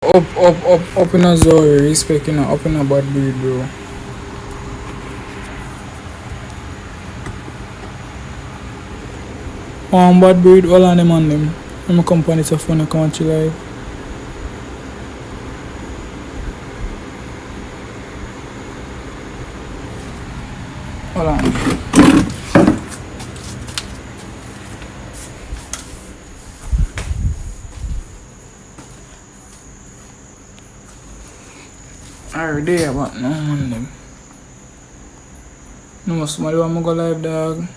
Up in a Zori, respect in a up in a bad breed, bro. Bad breed, all on them on them. I'm a company to phone, I can't chill live. Hold on. Alright, there, but no on them. No, somebody want me go live, dog.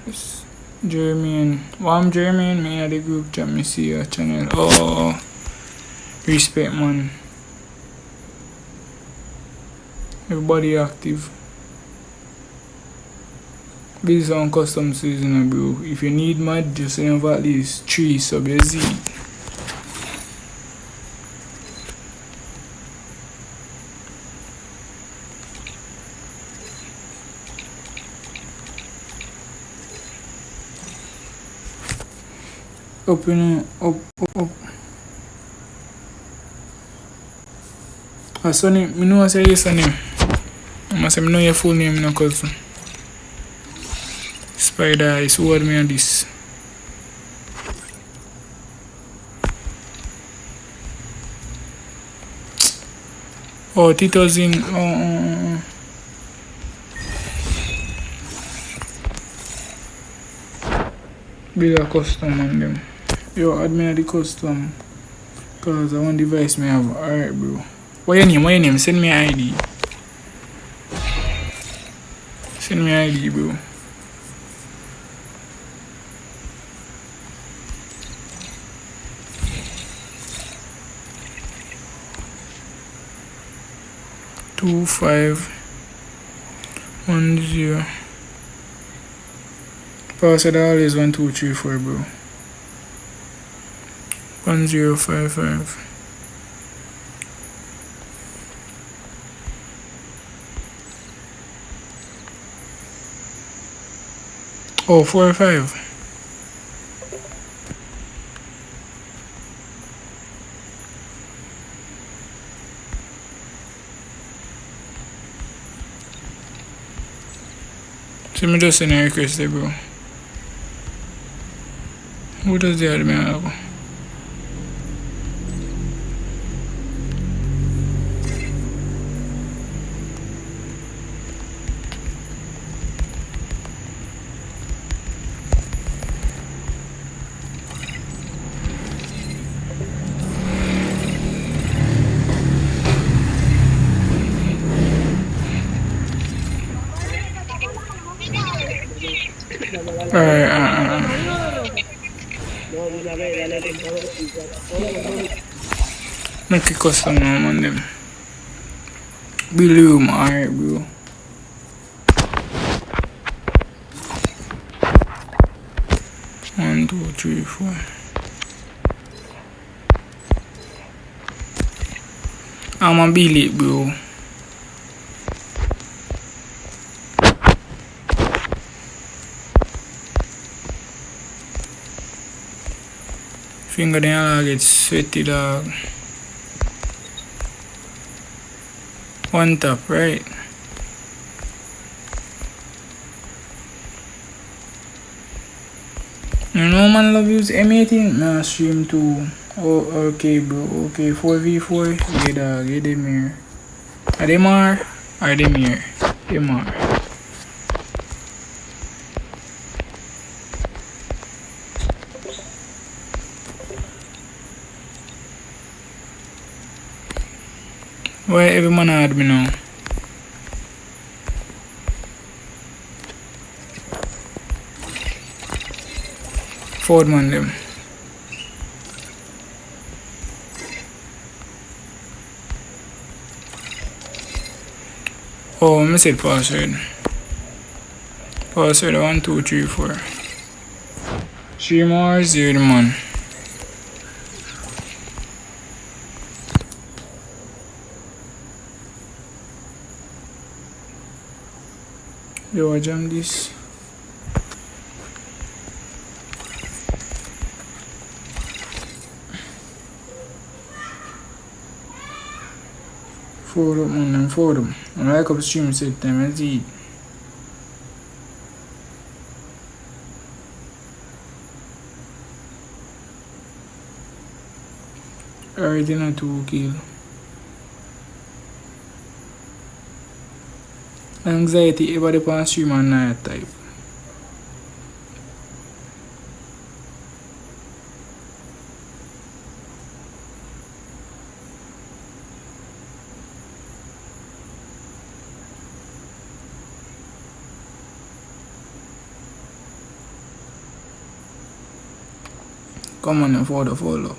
Yes. Jeremy, I'm Jeremy, me at the group chat, me see your channel. Oh, respect, man. Everybody active. This is on custom season, bro. If you need mod, just have at least 3 sub your Z. Open up. Sonny, me know I say yes on him. I say me know your full name, no cousin. Spider Eyes, who me on this? Oh, 2000. Build a custom on them. Yo, add me at the custom. Cause I want device me have. Alright, bro. What your name? Send me ID. Send me ID, bro. Two 5 10. Password always 1 2 3 4, bro. 1055. Oh, 4 or 5. So me just send a request there, bro. Who does the admin have? Alright, make a custom now on them. Build room, alright, bro. One, two, three, 4. I'm a build it, bro. Finger then get sweaty, dog. One tap, right? You know, man, love use M18. Nah, stream 2. Oh, okay, bro. Okay, 4v4. Yeah, dog. Get them here. Are them are? Are them here? Them are. Why every man had me now? Forward man them. Oh, I said password. Password 1 2 3 4. 3 more 0 man. Yo, I jam this. Fold up on them, fold them. I like upstream set time, let's eat. Already not 2 kill. Anxiety ever depends stream and night type. Come on and fold up. Fold up.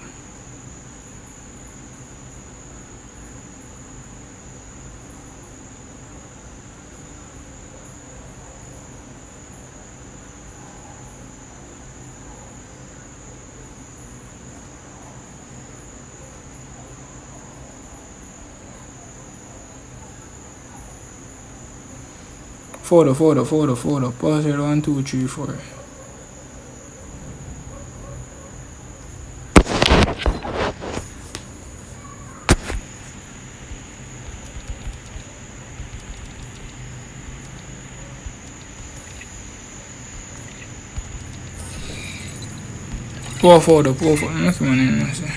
Pause it 1, 2, 3, 4. Fold up. Nothing man in there.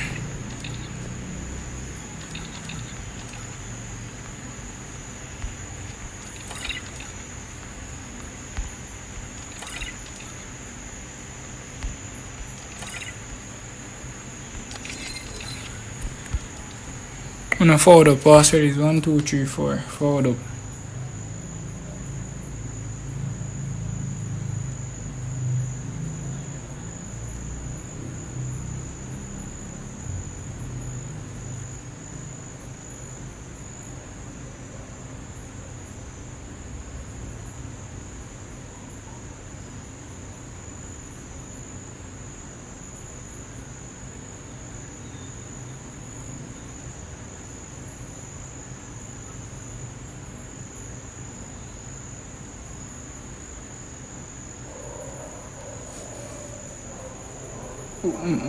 When I forward up, password is 1, 2, 3, 4. Forward up.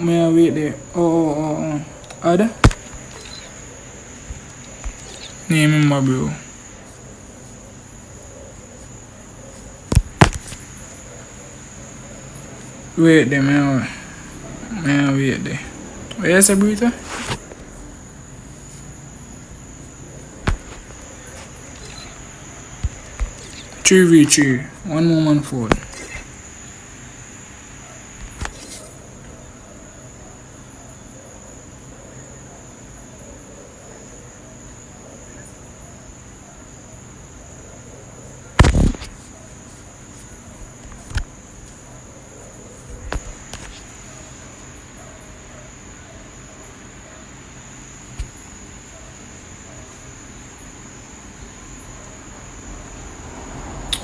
May I wait there? Oh. Ada? Name him, my bro. Wait there, may I wait there? Where's the burrito? Three v 3. One more man forward.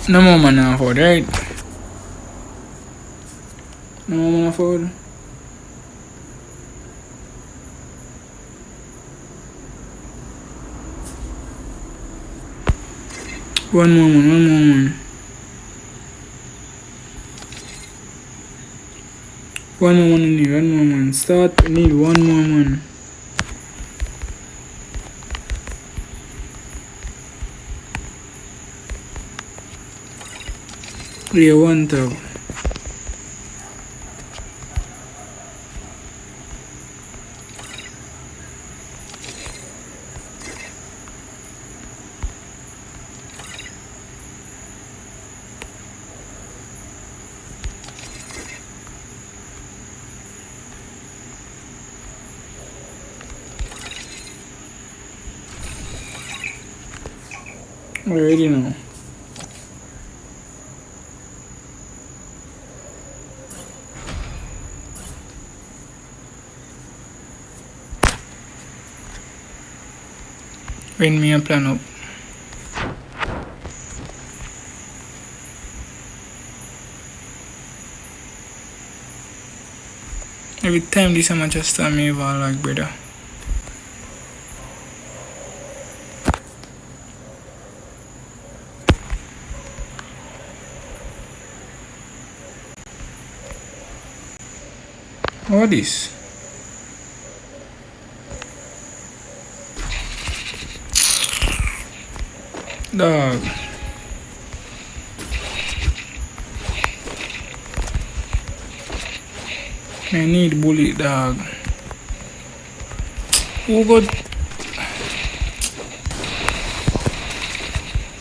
No more man now forward, right? No more man forward. One more man. One more man. Start, we need one more man. Play one tab. Already know. When me a plan up. Every time this I'm just tell me about like brother. What is? Dog. I need bullet, dog. Who got?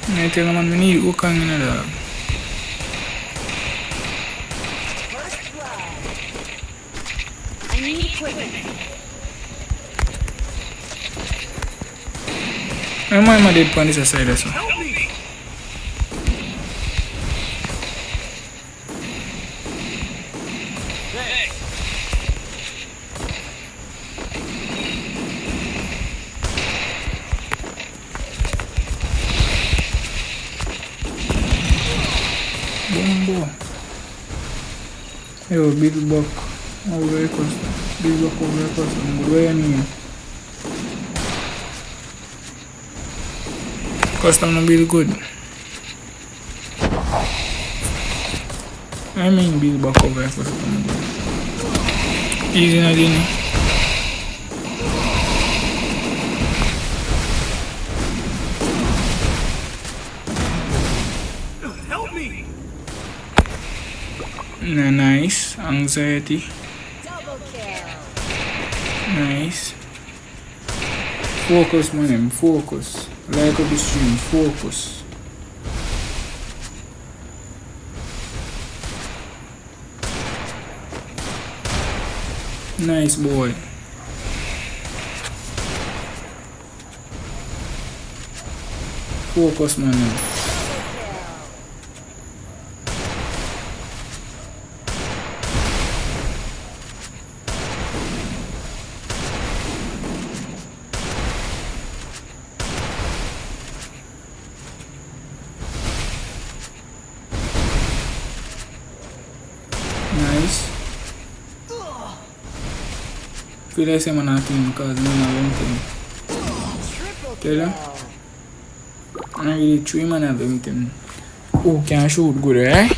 I tell him I need who can in the dog. I need equipment. My dead on this side as well. Help me! Bombo. Yo, big buck. Over custom. Big buck over custom. Good way in custom no build good. I mean build back over custom. Easy na din. Help me! Nice. Anxiety. Double kill. Nice. Focus, man. Focus. Like up the stream. Focus. Nice boy. Focus, man. Nice. Feel like I'm on a team because I'm not anything. Tell you? I really 3 man of them. Oh, can shoot good, eh?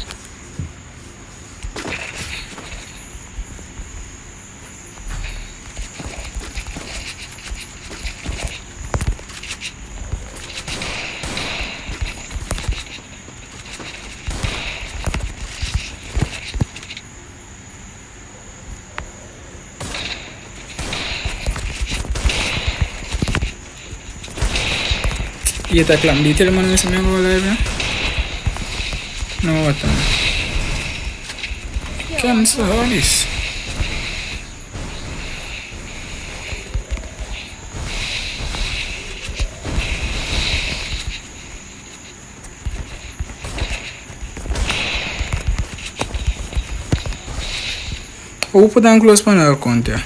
Iya tak kelam detail mana sebenarnya kau live ya? No what? Cancel all this. Who put on close panel account ya?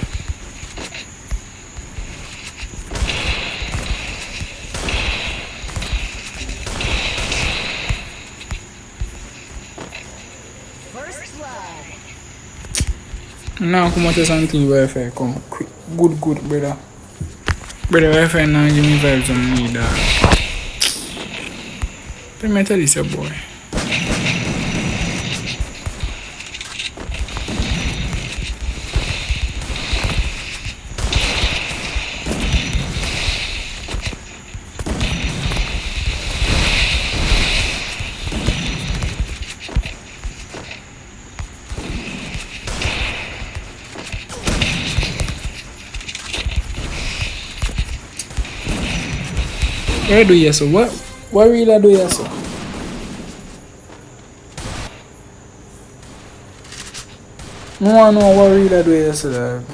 Now come out to something Wi-Fi come quick. Good brother. Brother Wi-Fi now give me vibes on me dog. Let me tell this a boy. Where do you so? What really do you so? No one know what really do you so dog.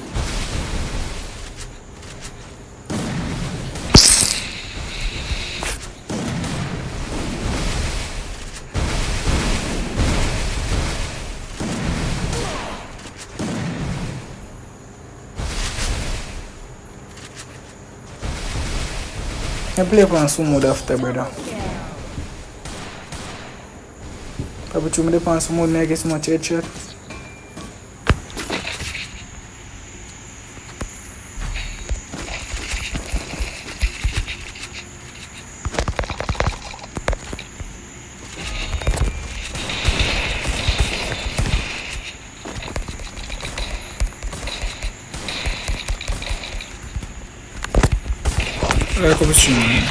I play on some mode after, brother. Probably you me on some mode, I get so much headshot. Like up the stream, man.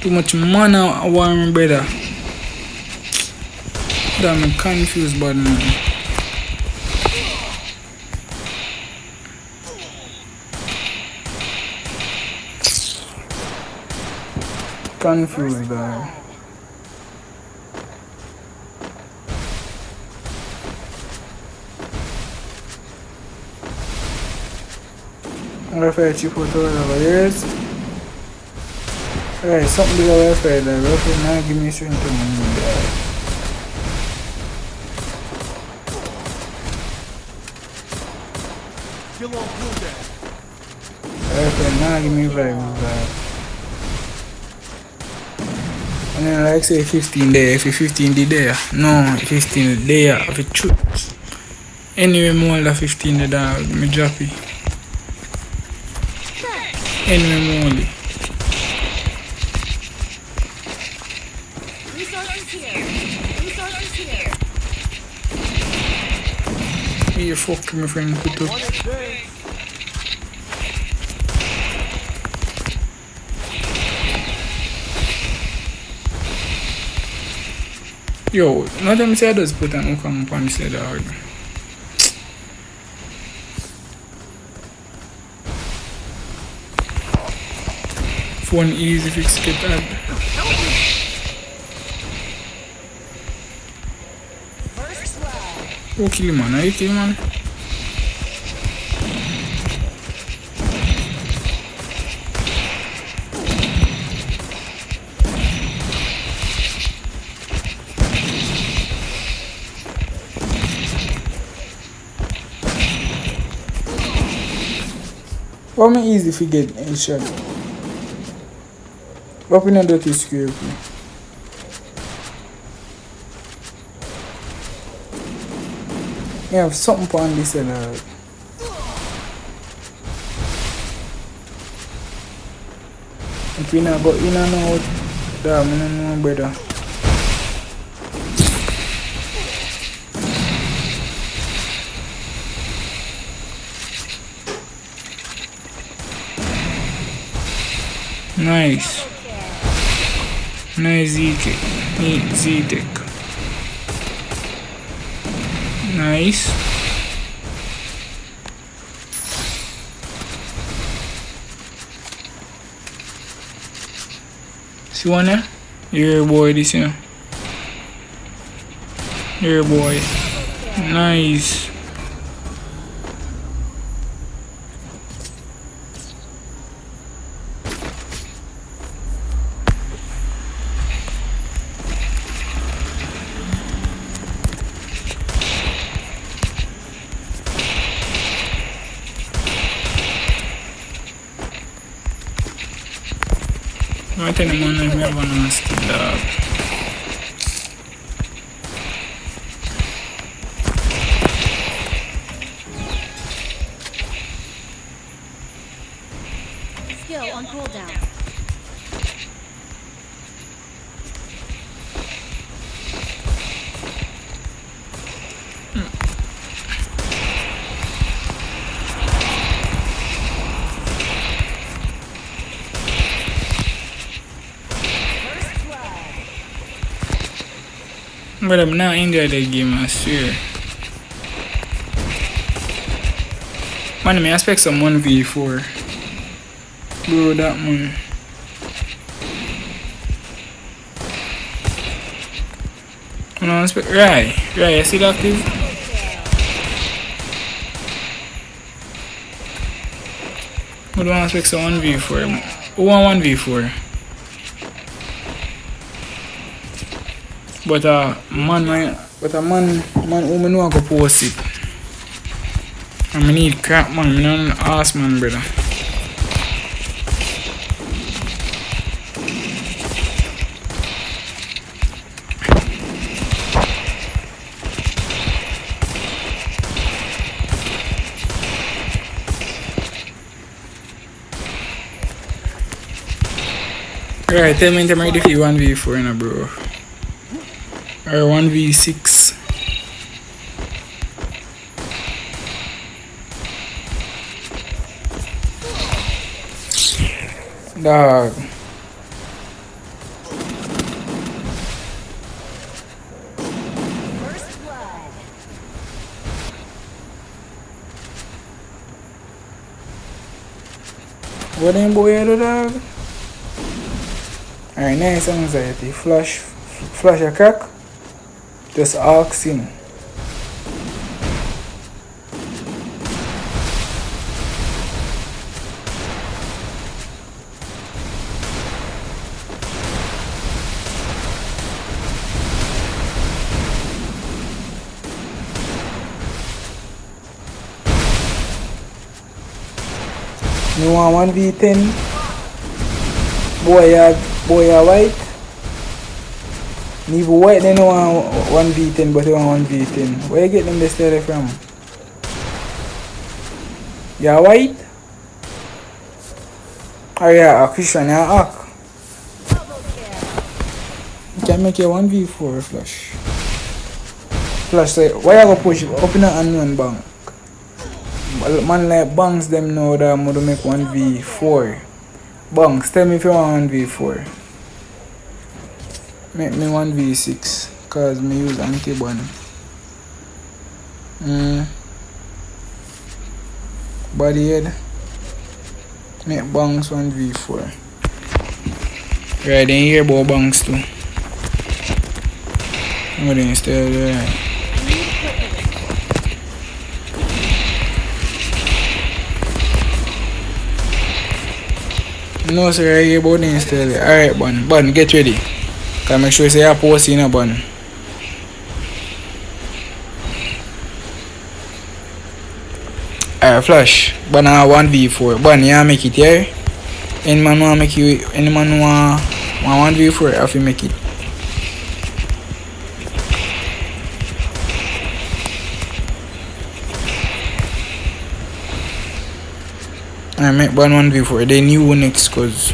Too much mana war my brother. Damn, I'm confused bad man. Confused dog. I'm gonna fight you for 12 years. Alright, something big over fight that roughly now give me strength to move that. Alright, now give me 5 with that. And then like say 15 there, if you 15 the there. No, 15 there, if you choose. Anyway, more than 15 the dog, me drop it. Anyway, more only. Resources here. Resources here. You fuck my friend, put up. Yo, not them say I just put an hook on punch the dog. Phone easy fix get that. First blood. Oh, kill him, man. Are you kill him, man? How me easy if you get a shot? What we not do to scrape? You have something on this and if we not go in and out, damn, I don't know better. Nice. Nice Z-Tech. Nice. See one there? Here boy this you know. Here boy. Nice. I think I'm gonna skip that. Skill on cooldown. But I'm not enjoying the game, I swear. Man, I expect some 1v4. Bro, that man. I don't expect. Right, I still active. I don't expect some 1v4. Who want 1v4? But man who me know I go post it. And I need crap man, I don't ask man brother. Alright, tell me I'm ready for 1v4 now bro. Or 1v6. Dog. What them boy do, dog? Alright, nice anxiety. Flash a crack. Just ask him. You want 1v10? Boy, you white? Even white, they don't want 1v10, but they want 1v10. Where you get them this story from? You white? Or you a Christian, you a hack? You can make a 1v4 flash. Flash, say, why you go push up in an unknown bank? Man like banks them know that I'm gonna make 1v4. Banks, tell me if you want 1v4. Make me 1v6 cause me use anti-ban. Body head. Make banks 1v4. Right, then hear about banks too. What then stay there? No sir, I hear about the install. Alright, Bun, get ready. Can make sure you say I post in a Bun. Alright, Flash. Bun 1v4. Bun, you make it here? Any man want 1v4, I have to make it. I make Bun 1v4. They new next cause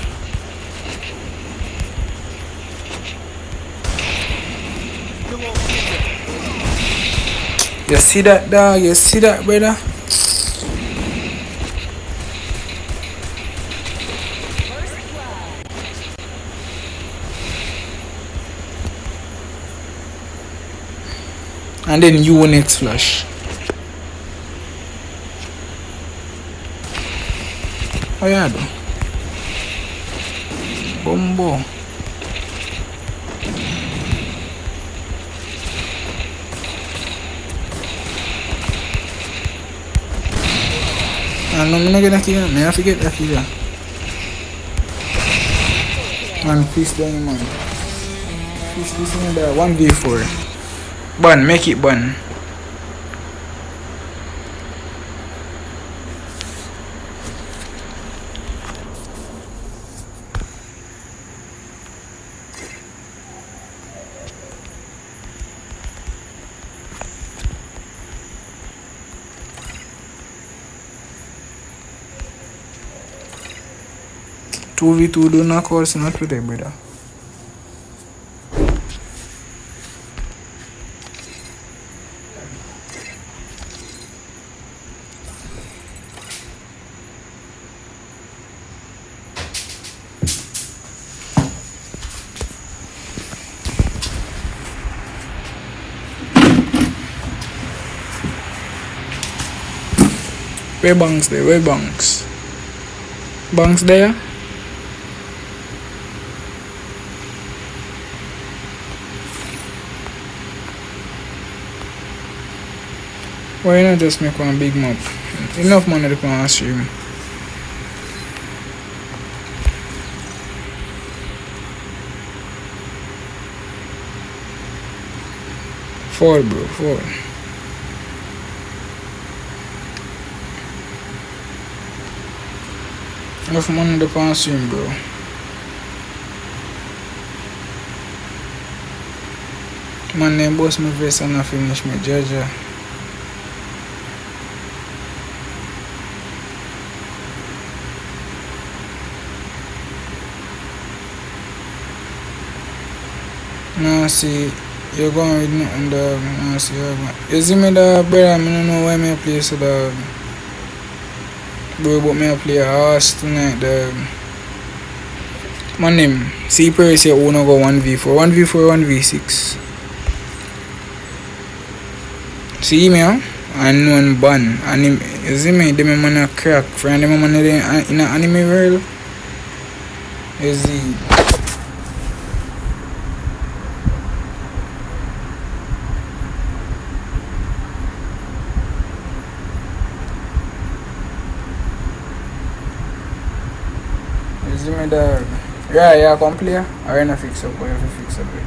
you see that dog? You see that, brother? And then you next Flash. Oh yeah, do. Bombo. No, I'm not gonna kill him. I forget that kill. Man, fish down, man. Fish this in there. 1v4. Bun, make it Bun. Two v two do not course not today, brother. Where banks there? Where banks? Banks there? Why not just make one big map? Enough money to come and stream. Fall, bro, fall. Enough money to come and stream, bro. Man, name boss me face and I finish me, Jaja. Now see, you're going with me and now see, you see me the brother, I don't know why me play so dog. Bro, but me play a horse tonight, dog. Man name, see Perry say I wanna go 1v4, 1v6. See me, I know Bun, and him You see me? Them man a crack. Friend, them man in a anime world. You see? You see me, dog? Yeah, come play. Or you not fix up, or you have to fix up it.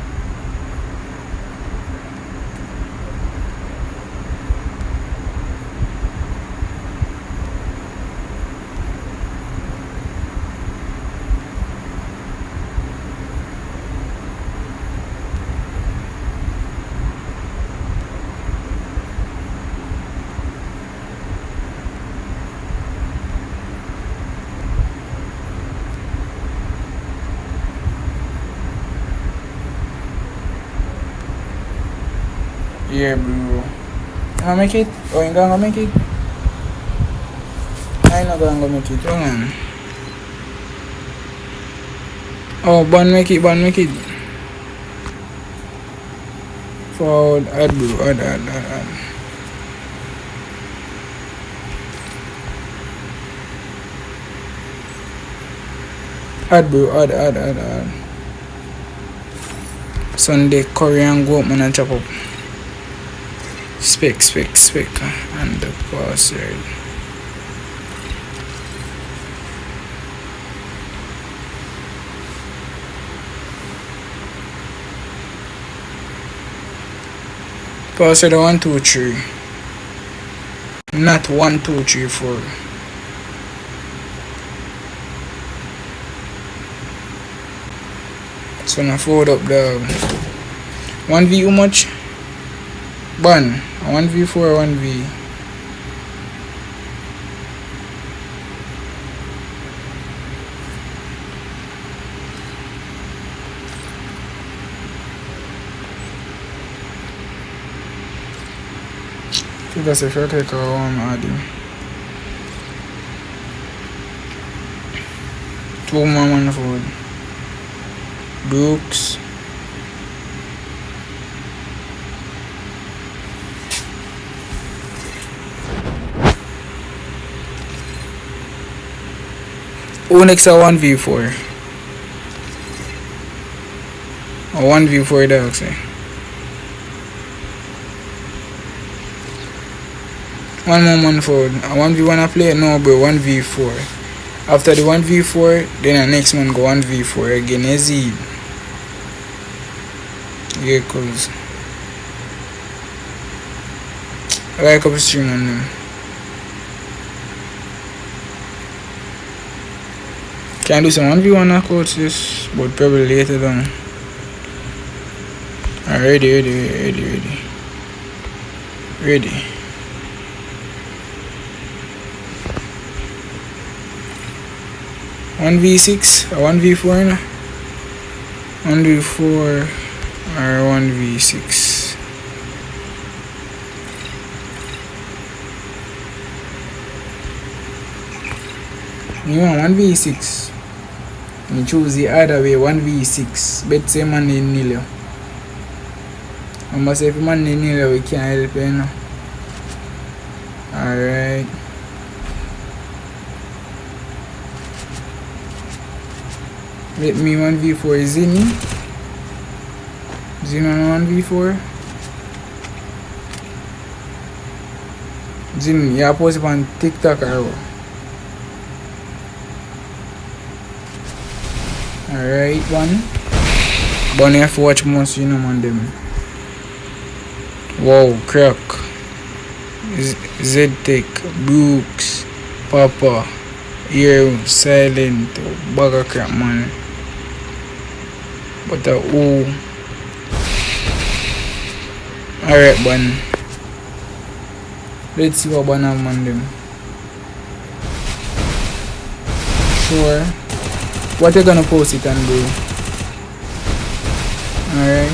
Yeah, bro. You gonna make it? Or you gonna make it? I not gonna make it. Hold on. Oh, Ban make it. Forward, add, bro. Add. Add, bro. Add. Sunday, Korean go up, man, and chop up. Spec. And the password. Password 1, 2, 3. Not 1, 2, 3, 4. So now forward up the 1v how much? Ban 1v4 1v. That's if you click on adding 2 more man forward. Brooks. Who next a 1v4? A 1v4 dog say. One more man forward. A 1v1 I play? No bro, 1v4. After the 1v4, then the next man go 1v4 again. Easy. Yeah, cause I like up stream on them. Can do some 1v1 knockouts this, but probably later down. Ready. 1v6 or 1v4 na? 1v4 or 1v6. You want 1v6? You choose the other way, 1v6. Bet say man in nil. I must say if man in nil we can't help you now. Alright. Let me 1v4 Zini. Zini on 1v4. Zini, you post it on TikTok or what? Alright, one. But you have to watch most, you know, man, them. Wow, crack. Z-Tech, Brooks, Papa, Ear, Silent, Bugger crap, man. But alright, man. Let's see what banana man them. Sure. What you gonna post it and do? Alright.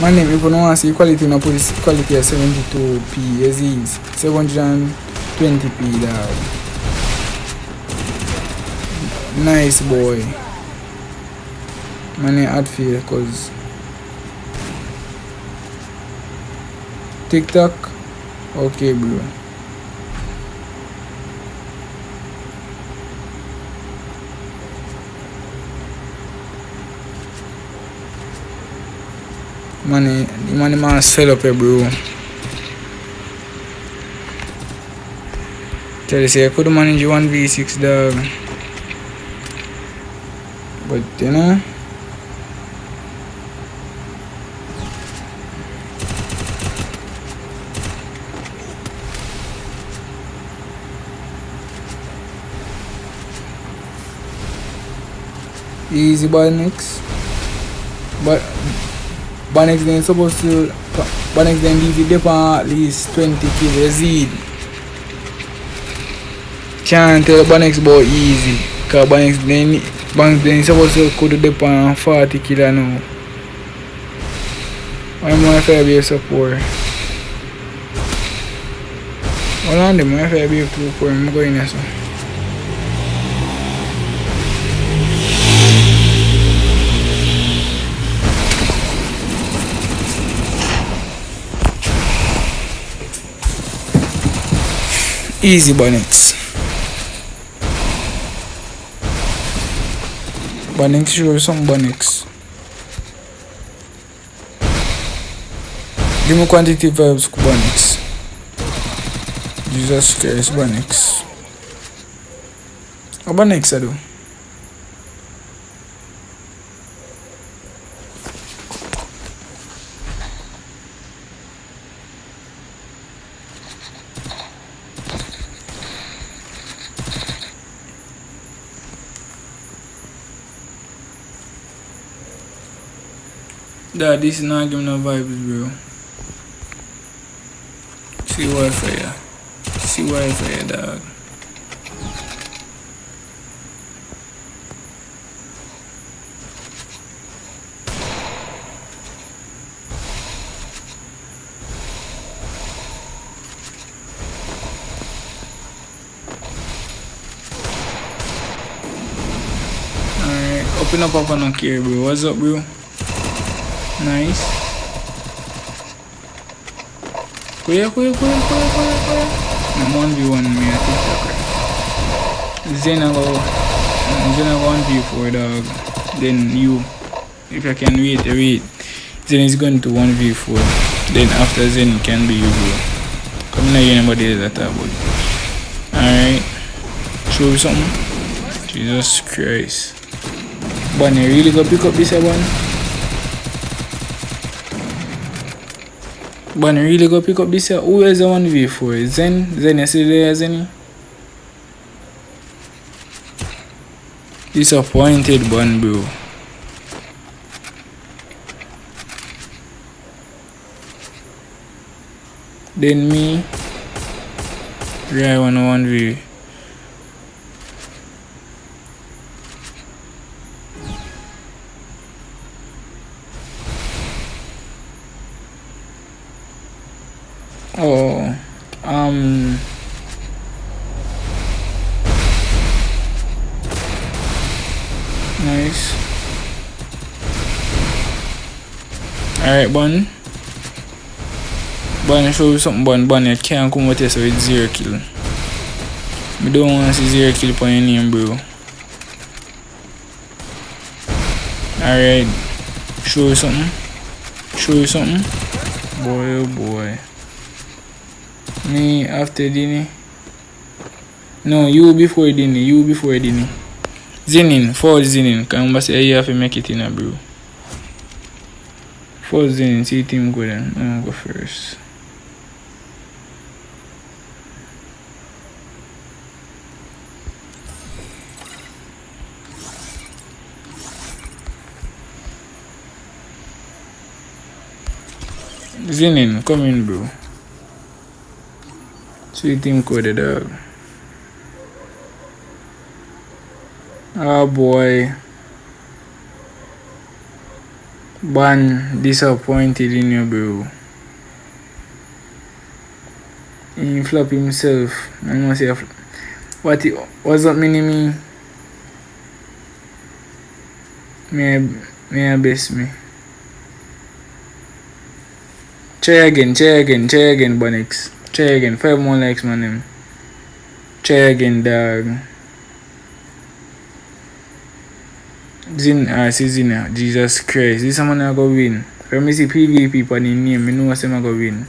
My name, if you don't want to see quality, you put this quality at 72p as is 720p dog. Nice boy. Money add fee cause TikTok. Okay, bro. The money man fell up here, bro. Tell you say I could manage 1v6, dog. But you know, easy Banix. But Banix then supposed to Banix then leave it there for at least 20 kills easy. Can't tell Banix about easy. Cause Banix then supposed to could do on 40 kills now. I'm my fair support. Hold on, them my fair be too poor. I'm going there so. Easy Banix. Banix show some Banix. Give me quantity vibes Banix. Jesus Christ Banix. What Banix I do? Dad, this is not giving no vibes, bro. See Wi-Fi, see Wi-Fi, dog. Alright, open up on here, bro. What's up, bro? Nice. Kuya. I'm 1v1 me at TikTok. Zen I go 1v4, dog. Then you, if I can wait. Zen is going to 1v4. Then after Zen can be you, bro. Come now, anybody that about. Alright. Show you something. Jesus Christ. Bunny, really go pick up this one? Bunny really go pick up this here. Who is the 1v4? Zen you see there, Zen? Disappointed Bun, bro. Then me Rai 1v. Oh, nice. Alright, Bun, show you something, Bun. You can't come with this with 0 kill. We don't want to see 0 kill for your name, bro. Alright, show you something. Boy, oh boy. Me after Dini. No, you before Dini. Zenin, forward Zenin. Can I say you have to make it in a bro. Forward Zenin, see team go then. I'm go first. Zenin, come in, bro. See team code, dog. Oh boy. Ban disappointed in you, bro. He flop himself. I must say, what's up, mini me? Me a best me. Try again, Bonix. Try again. 5 more likes, man. Him. Try again, dog. Zin, Jesus Christ. This man I go win. When me see PvP on the name, I know what I go win.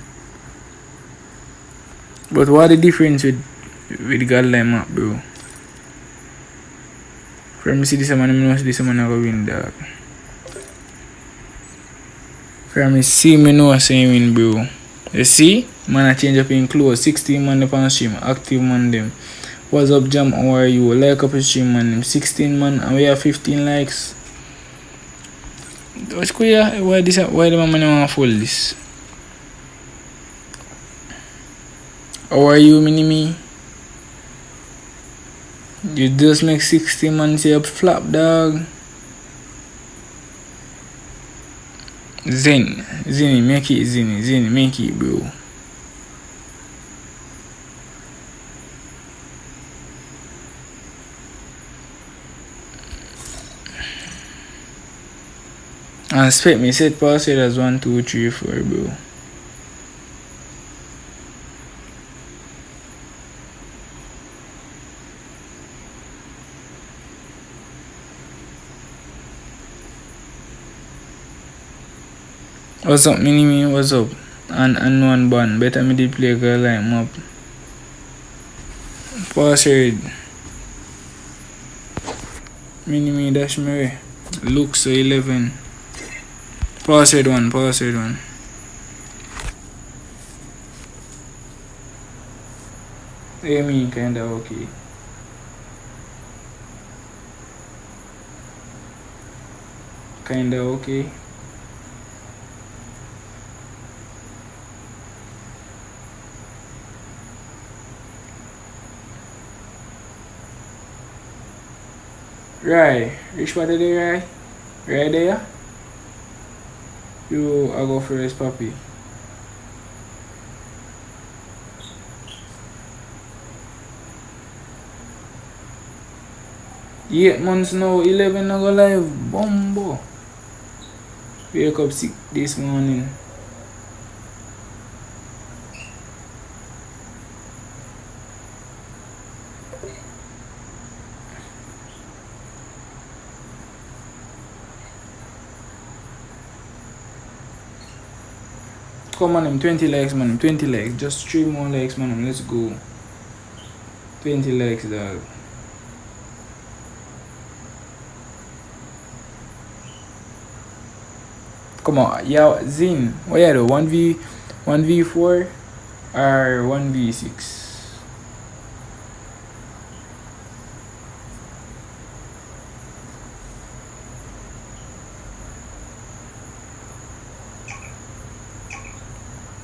But what the difference with Godline map, bro? When me see this man, I know this man I go win, dog. When me see, I know what I win, bro. You see? Man, I change up in clothes. 16 man up on stream. Active man them. What's up, Jam? How are you? Like up the stream, man. 16 man, and we have 15 likes. What's cool, yeah? Why the man want to fold this? How are you, mini-me? You just make 60 man say up flap, dog. Zinny, make it, Zinny, make it, bro. And expect me set password as 1, 2, 3, 4, bro. What's up, mini-me? What's up? And unknown band. Better me did play girl like map. Password. Mini-me dash me way. Look so 11. Password 1. I mean kinda okay. Kinda okay. Right. Which part of the right? Right there? You, I go first, papi. Eight months now, 11 I go live. Bumbo. Wake up sick this morning. Come on, 20 likes, man. 20 likes. Just 3 more likes, man. Let's go. 20 likes, dog. Come on, yeah, Zin. What you do? 1v4 or 1v6?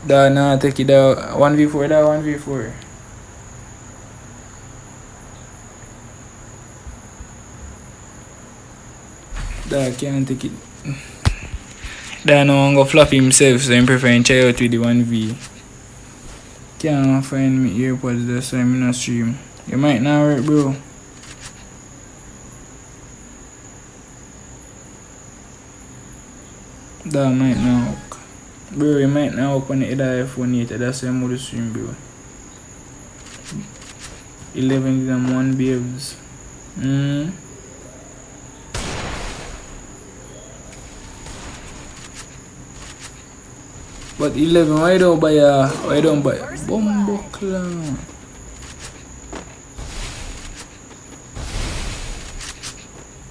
Da na take it out 1v4 da 1v4. Da can't take it. Da no one go flop himself, so I'm preferring try out with the 1v. Can't find me earpods, that's why I'm not stream. You might not work, bro. That might not work. Bro, you might not work on the other iPhone 8, that's why I'm going to stream, bro. 11 and 1 babes. But 11, why don't buy Bombo Clan?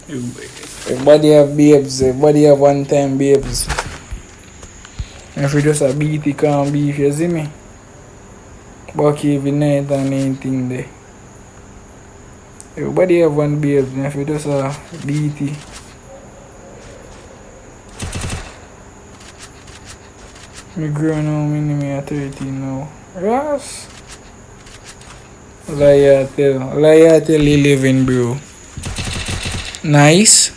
Everybody have babes, everybody have one time babes. If you just a beat, it can't be, if you see me. But every night and anything there. Everybody have one babes, if you just a beat. Me grow now, me at 13 now. Yes. Lie tell 11, bro. Nice.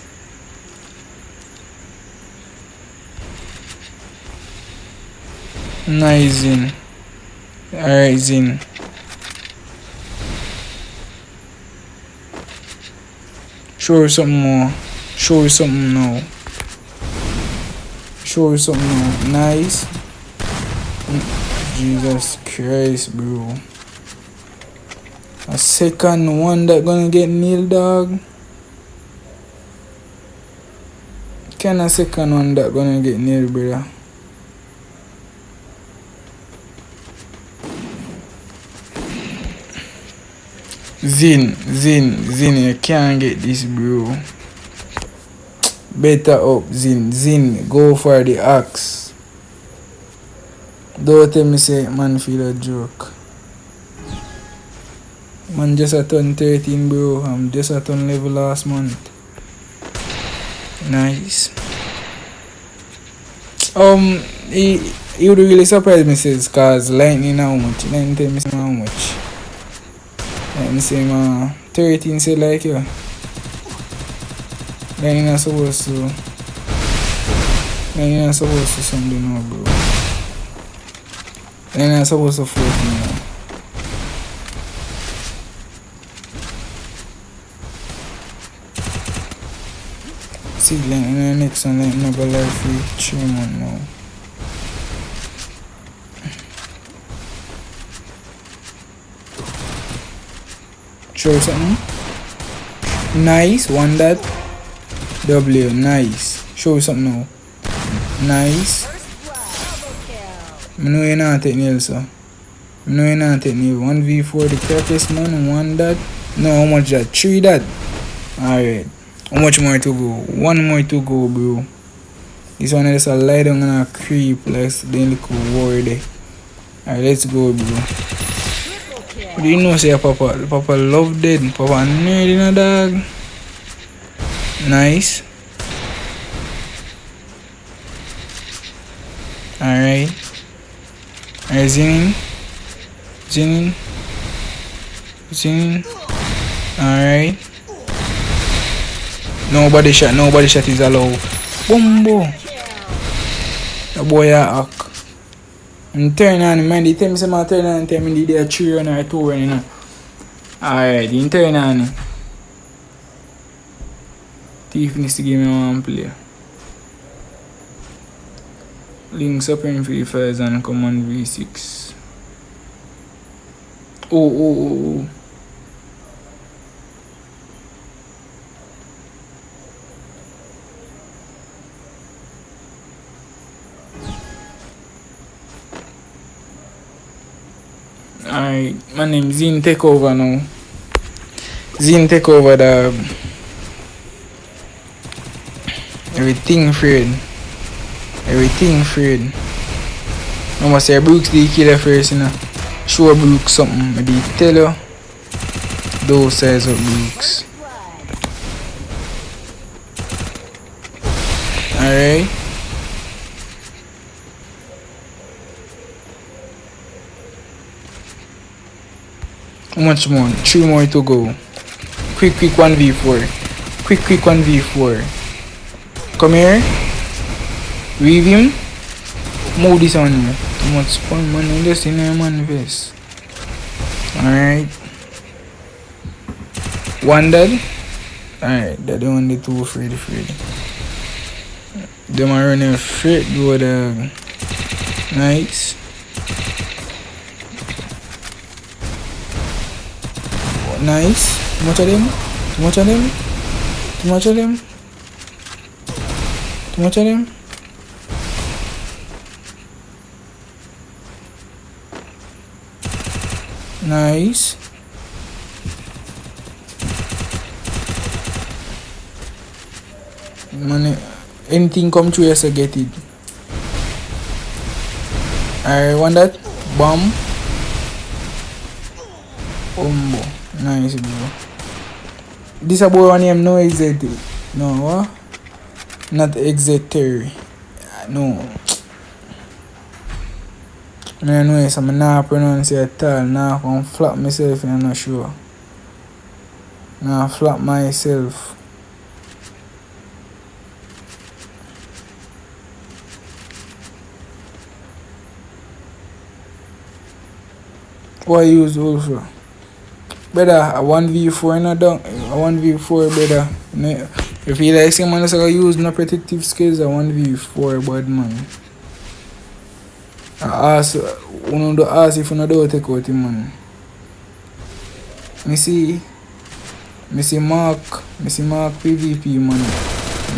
Nice, Zin. Alright, Zin. Show her something more. Show her something now. Show you something now. Nice. Jesus Christ, bro. A second one that gonna get nailed, dog. Can a second one that gonna get nailed, brother? Zin, you can't get this, bro. Better up, Zin, go for the axe. Don't tell me say man feel a joke. Man just a turn 13, bro. I'm just a turn level last month. Nice. He would really surprise me, says, cause lightning how much? Lightning tell me how much. Let me say, 13 say like you. Lightning not supposed to. Lightning not supposed to something now, bro. Lightning not supposed to 14 now. See, lightning the next one, lightning not gonna live for 3 months now. Show something. Nice, one that. W, nice. Show something now. Nice. I know you're not taking nail, sir. I know you're not taking nail. 1v4 the crackest man, one that. No, how much that? 3 that. Alright. How much more to go? 1 more to go, bro. This one is a lie down and a creep. Let's then look war there. Alright, let's go, bro. Do you know say Papa love dead. Papa nerd in a dog. Nice. Alright. Alright, Zinin. Alright. Nobody shot is allowed. Bumbo. The boy a hack. And turn on, man, they tell me some turn on and tell me they are 3 run or 2 run, you know. Alright, you turn on. Thief needs to give me one play. Links up in free fires and come on V6. Oh. Alright, my name Zin take over now. Zin take over the everything afraid. I must say Brooks the killer first, you know. Show Brooks something. I did tell you. Those size of Brooks. Alright. How much more? 3 more to go. Quick 1v4. Quick 1v4. Come here. Weave him. Move this on you. Too much spawn man. Just in there man face. Alright. One dead. Alright. That the one the 2 afraid. Them are running straight go there. Nice. Nice. Too much of them. Nice. Money. Anything come through, yes, I get it. I want that. Bomb. Combo. Nice, bro. This a boy one name no exit. No, what? Not exit Terry. No. I know it's I'm not pronounce it at all. Now I can flap myself and I'm not sure. Now I flap myself. What you use all for? Better a 1v4 in a dunk. A 1v4 better. If you like someone that's gonna use no protective skills, I 1v4 bad man. I ask, one of the ask if you don't take out him man. Me see Mark PvP man.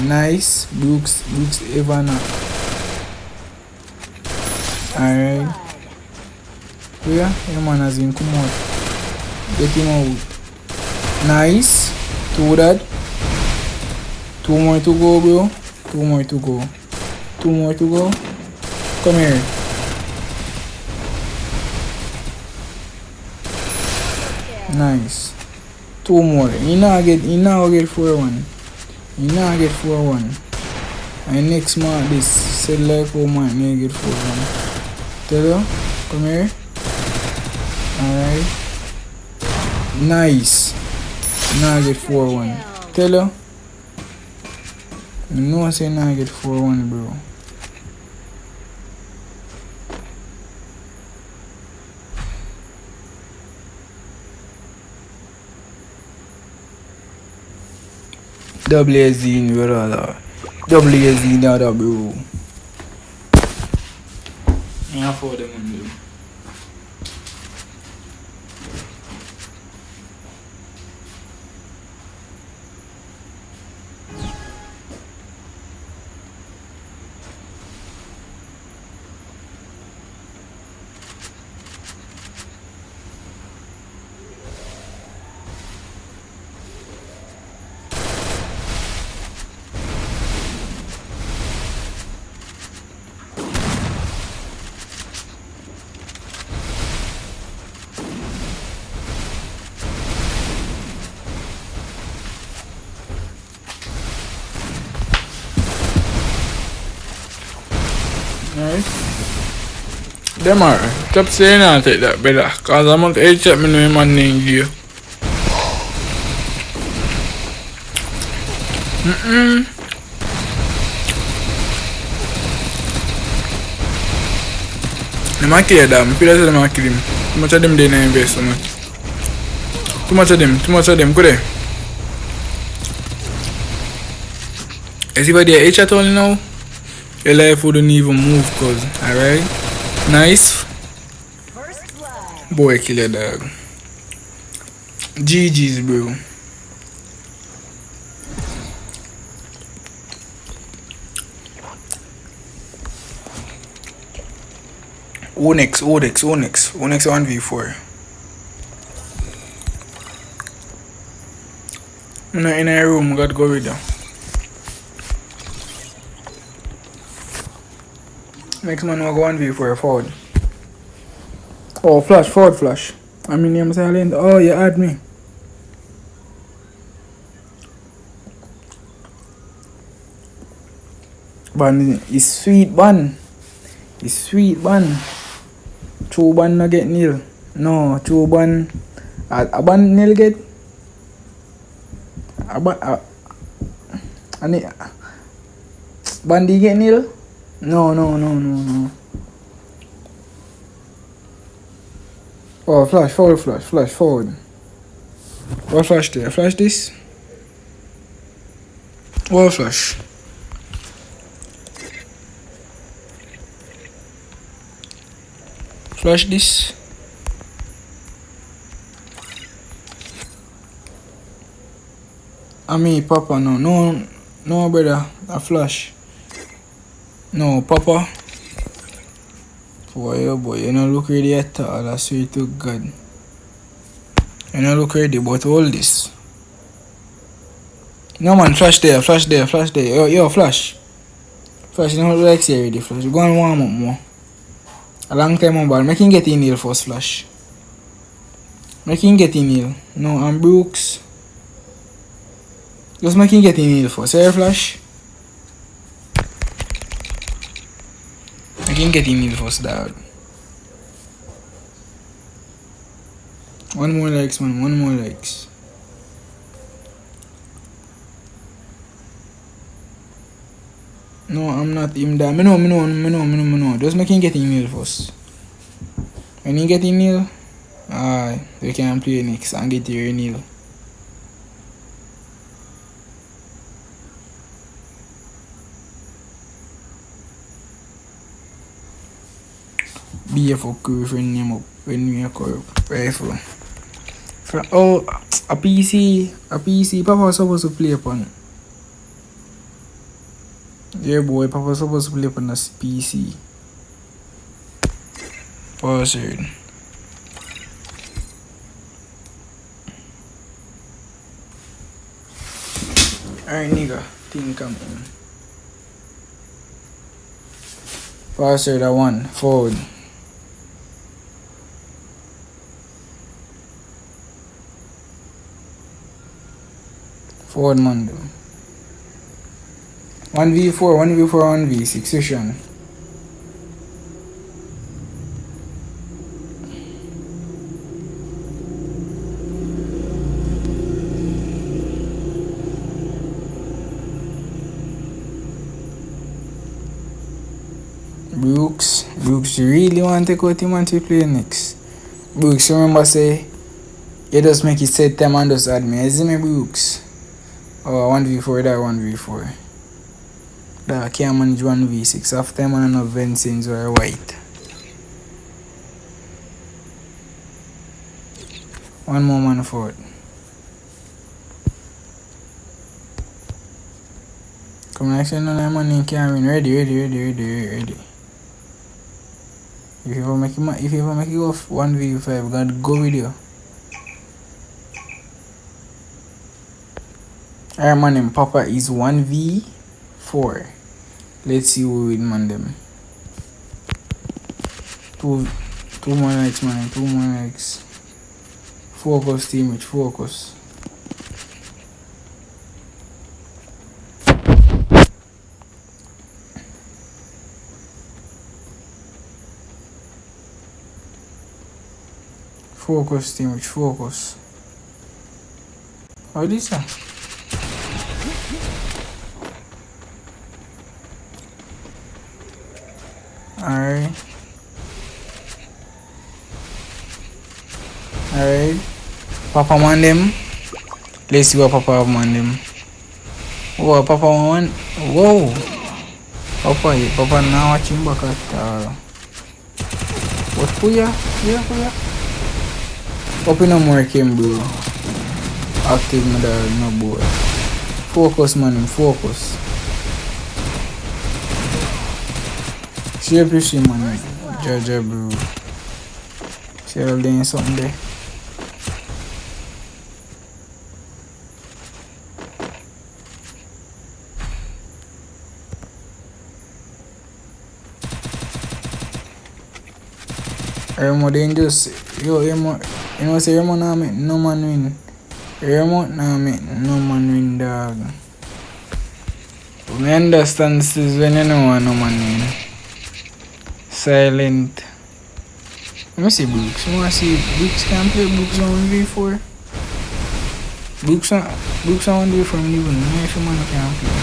Nice, Brooks Evana. Alright. Yeah, man has been come out. Get him out. Nice. Two that. 2 more to go, bro. 2 more to go. 2 more to go. Come here. Nice. 2 more. He now get 4-1. He now get 4-1. And next man this said like oh man he get 4-1. Tell you. Come here. Alright. Nice. Now I get 4-1. Tell you. You know I say now I get 4-1 bro. WSD in brother. WSD in other bro. Yeah for them on bro. Alright. Them are. Stop saying I'll take that better. Cause I'm not headshot me know man name you. They might kill them. I feel like they might kill him. Too much of them they not invest so much. Too much of them. Good day. Is anybody a headshot only now? Your life wouldn't even move cause alright. Nice. Boy kill your dog. GG's bro. Onyx 1v4. I'm not in a room, got to go with them. Next man will go 1v4 forward. Oh, forward flash. I mean, I'm silent. Oh, you add me. Ban is sweet ban. Two ban no get nil. No, two ban. A ban nil get. Ban get nil. No. Oh, flash forward. What flash there? Flash this. What flash? Flash this. I mean, Papa, no, brother, a flash. No, Papa. Boy, you don't look ready at all, I swear to God. You don't look ready, but all this. No man, flash there. Yo, flash. Flash, you don't look like you're ready, flash. Go and warm up more. A long time on ball. Make him get in here first, flash. No, I'm Brooks. Just make him get in here first. Say flash. Make him get in here first, dog. One more likes, man. No, I'm not him that. Me know. Just make him get in here first. When he get in here, we can play next and get your nil. Be a fuck friend name up when we are rifle. Oh, a PC, Papa supposed to play upon. Yeah, boy, Papa supposed to play upon a PC. Password. Alright, nigga, thing come in. Password a 1, forward. Forward man. 1v4, 1v6 session. Brooks, you really want to take out him and to play next? Brooks, you remember say, you just make it set time and just add me. Is it me, Brooks? Or 1v4 that 1v4. That I can't manage 1v6. After I'm on event since we're white. One more man forward. Come on, say no money can't win. Ready. If you ever make it off 1v5, gotta go with you. Alright man, name Papa is 1v4. Let's see who will man them. Two more likes, man. 2 more likes. Focus, teammate. Focus. Focus, teammate. Focus. How this? Alright. Papa man them. Let's see what Papa man them. Oh, Papa man. Whoa. Papa now watching back at what puya? Yeah. Open up more game, bro. Active no boy. Focus man, focus. Shape you see man. Jaja bro. See I'm doing something there. Remo dangerous. Remo, you know say Remo nah make no man win. Remo nah make no man win, dog. Me understand this is when you know want no man win. Silent. Let me see Brooks. I want to see Brooks can play Brooks on 1v4. Brooks on 1v4 even know if a man can play.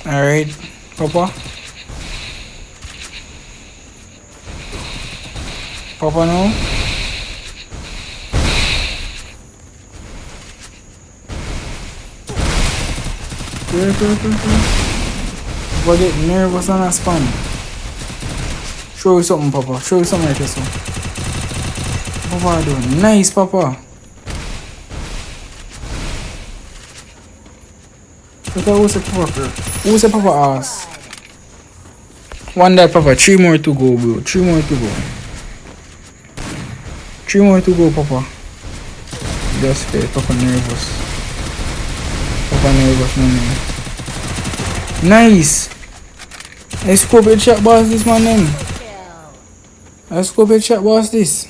Alright, Papa now. But get nervous and a spam. Show you something, Papa. Show you something like this. Papa do. Nice, Papa. Look at who's a Papa. Who's a Papa ass? One that Papa. 3 more to go, bro. 3 more to go. 3 more to go, Papa. Just wait. Papa nervous. Man. Nice. I scope it shot boss this man name. I scope it shot boss this.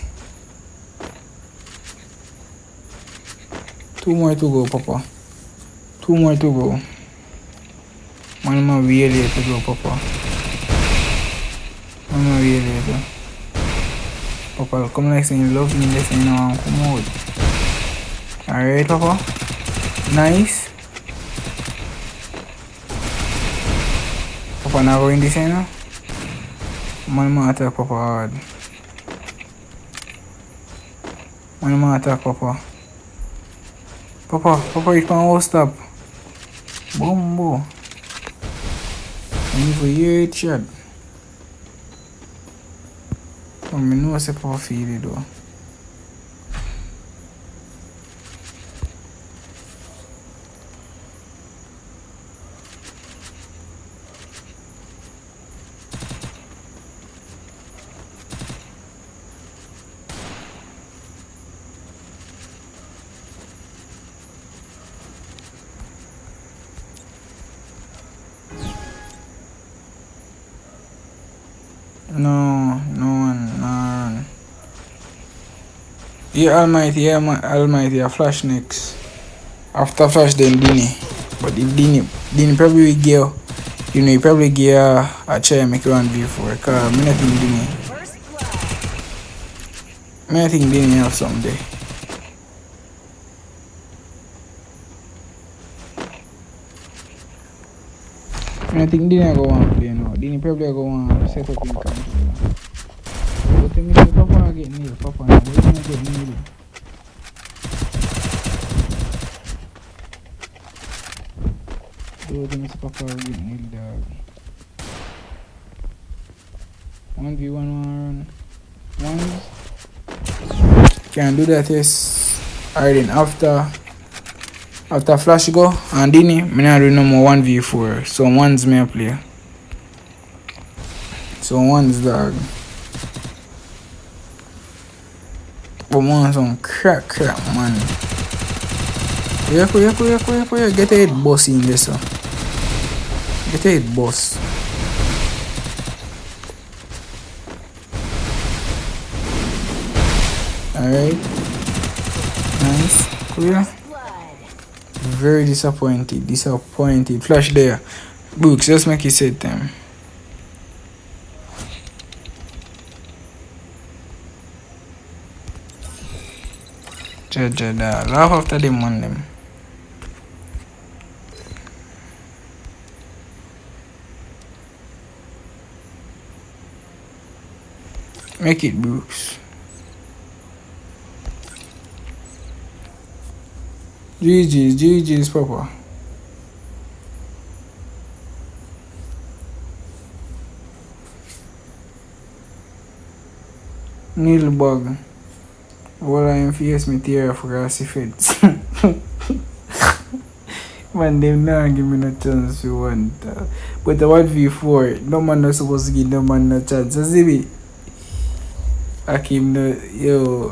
2 more to go, Papa. 2 more to go. One more really to go, Papa. One more really to. Papa, come like saying you love me, let's say now come out. Alright, Papa. Nice. Papa now going this now. Man attack Papa hard. Man attack Papa. Papa, you can't stop. Bombo. And if you hear it shot. I know what's up feel it though. No one. Yeah, Almighty, a flash next. After flash, then Dini. But if Dini probably give, he probably give a chair make run before. Cause I think Dini, First blood. I think Dini have someday. I think Dini go on play now. Dini probably go on set up in country. But me say Papa get nailed. Papa now, what you get nailed? But me say Papa get nailed dog. 1v1 run. Ones. Can do that yes. Alright then after flash go and Dini, me not do no more 1v4. So ones me play. So ones dog. But one some crack man. Yeah. Get a head boss in this one. Get a head boss. Alright. Nice. Clear. Very disappointed. Flash there. Books, just make it set time. Jaja, laugh after them on them. Make it Brooks. GG's Papa. Neil Bug. Well, I am face me tear for grassy fence. Man, them not give me no chance to want. But the 1v4, no man not supposed to give no man no chance. So see me. Hakim no, yo.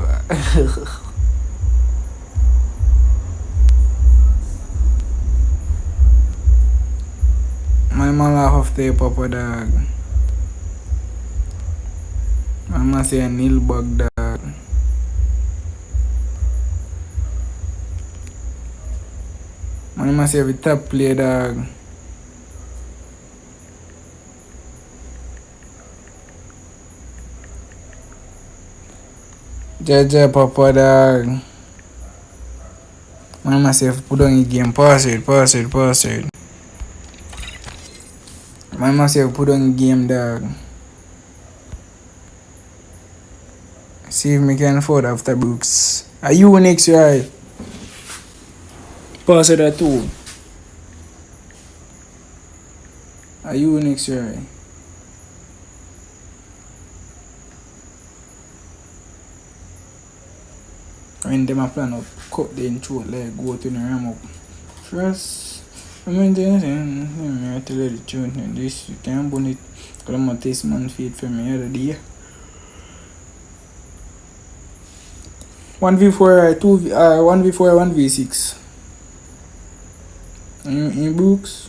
My man laugh after your Papa dog. My man say a Neil Bug dog. My man say every top player dog. Jaja Papa dog. My man say put on the game, pass it. My man say put on the game dog. See if me can afford after Brooks. Are you next right? Pass it at 2. Are you next right? When them a plan up, cut the throat like go to the ram up. First, I mean, I tell you the truth. This you can't burn it. Cause I'm gonna taste man feed for me other day. 1v4, 1v4, 1v6. In Brooks.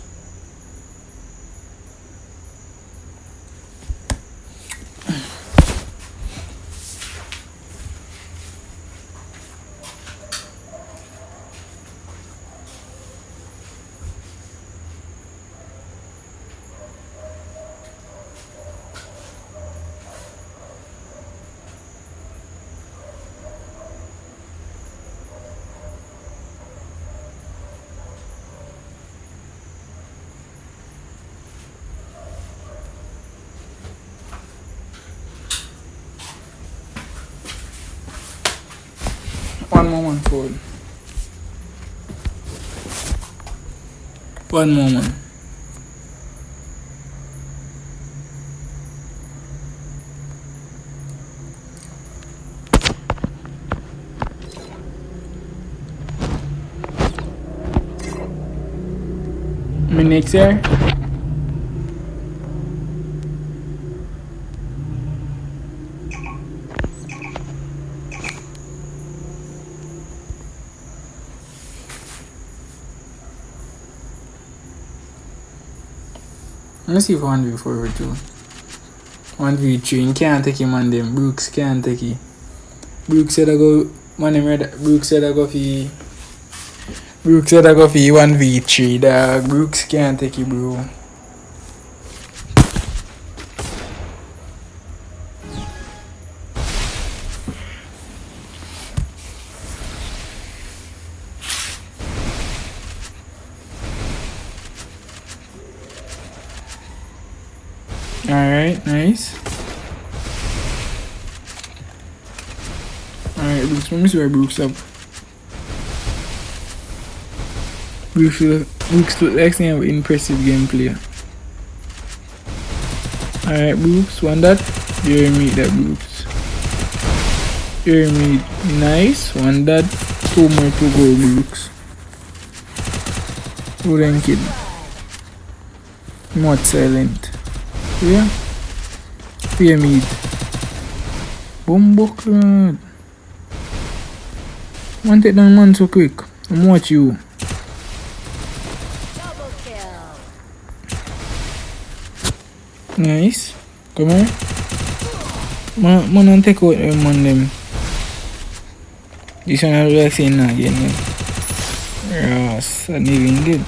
One moment forward. One more man. Me next here. Let's see if 1v4 or 2. 1v3, you can't take him on them. Brooks can't take it. Brooks said I go. Man, Brooks said I go for. Brooks said I go for 1v3. Dog. Brooks can't take it, bro. Alright, nice. Alright, Brooks, let me see where Brooks up. Brooks look like they have impressive gameplay. Alright, Brooks, one that. You meet that, Brooks. You meet nice, one that. 2 more to go, Brooks. Who then kid? Not silent. Yeah. Fear me. Bomboklad. Want it down man so quick. I'm watch you. Double kill. Nice. Come here. Man and take out them on them. This one I'll like saying again. Yes, I'm even good.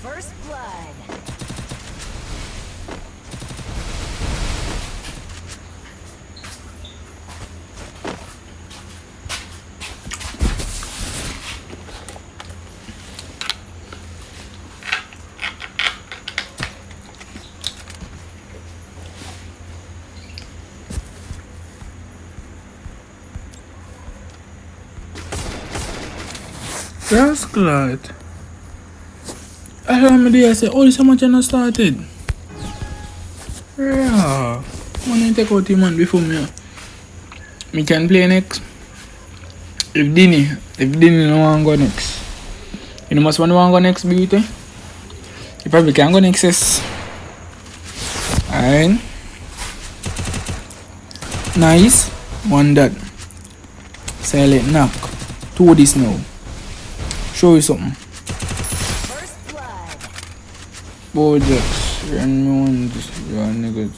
First blood. That's glad. I say, oh, this much not started. Yeah. I take out him man before me can play next. If Dini no want go next. You know must want to go next, beauty. You probably can go next, yes. Alright. Nice. One that. Silent knock. 2 of this now. Show you something. First blood. Bojax, run me one this nigga.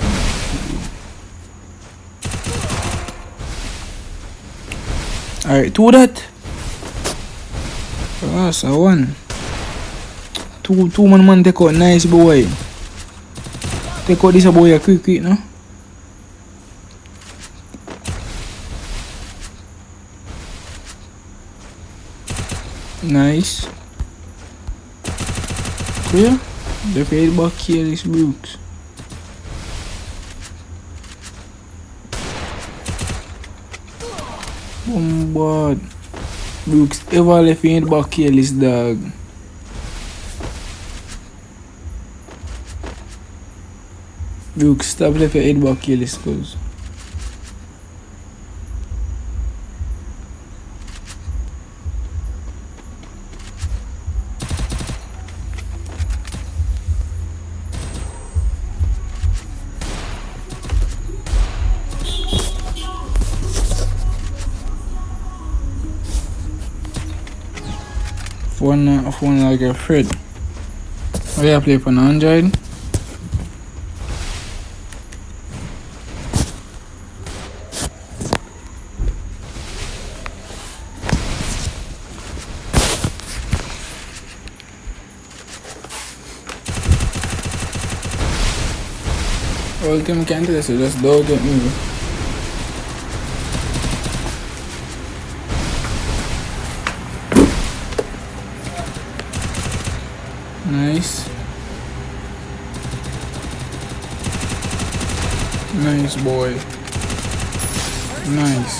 Alright, 2 that. That's a 1. 2 man take out, nice boy. Take out this boy quick, no? Nice. Clear? The fade back here is Brooks. Bombard. Brooks ever left fade back here this dog. Brooks, stop left your head back here this cause. phone like a Fred. Oh yeah, play on Android. All them can't tell us, just don't get me. Nice. Nice boy. Nice.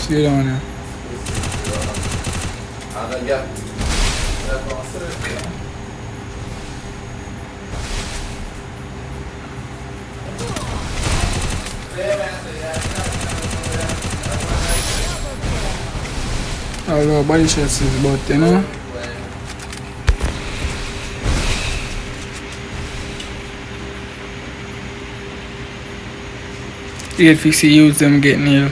See down there. Although body shots is about, you know. If you see use them get nailed.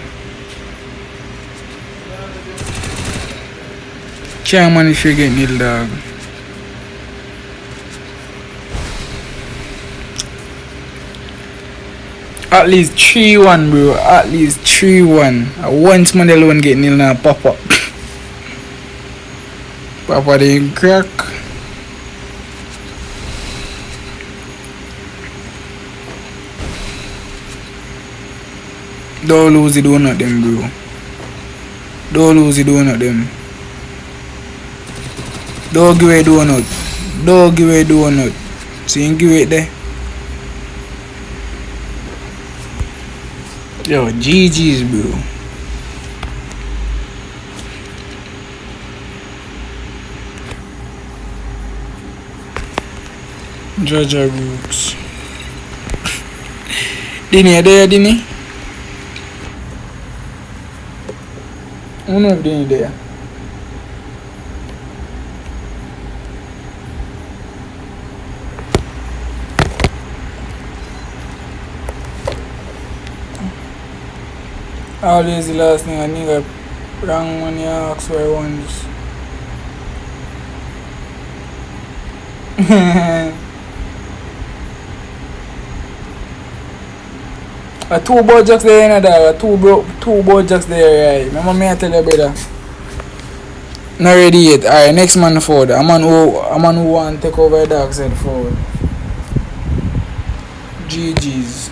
Can't manage to get nailed, dog. At least 3-1, bro. At least 3-1. Once man alone get nailed now pop up. Papa they crack. Don't lose the donut them, bro. Don't lose the donut them. Don't give away donut. Don't give away donut. So you give it there. Yo, GG's, bro. Jaja Brooks. Dini there, Dini? I don't know if Dini there. Always the last thing I nigga wrong when you ask where I want this. A 2 board jacks there, you know, dog. 2 board jacks there, right? Remember me I tell you, brother. Not ready yet. Alright, next man forward. A man who want to take over the dark side forward. GG's.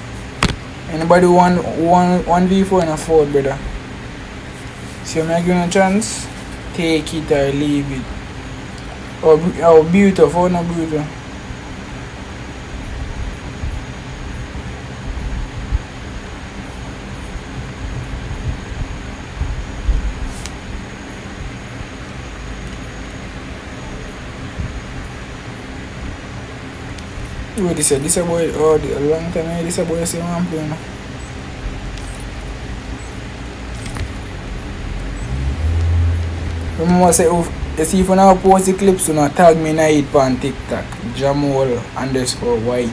Anybody who want 1v4 in a forward, brother? See if I give you a chance? Take it or leave it. Oh, beautiful, not beautiful. Wait, this a boy, oh, a long time, this a boy, see one play now. Remember, say, you see, if you now post the clips, you know, tag me na it on TikTok, Jamal_YT.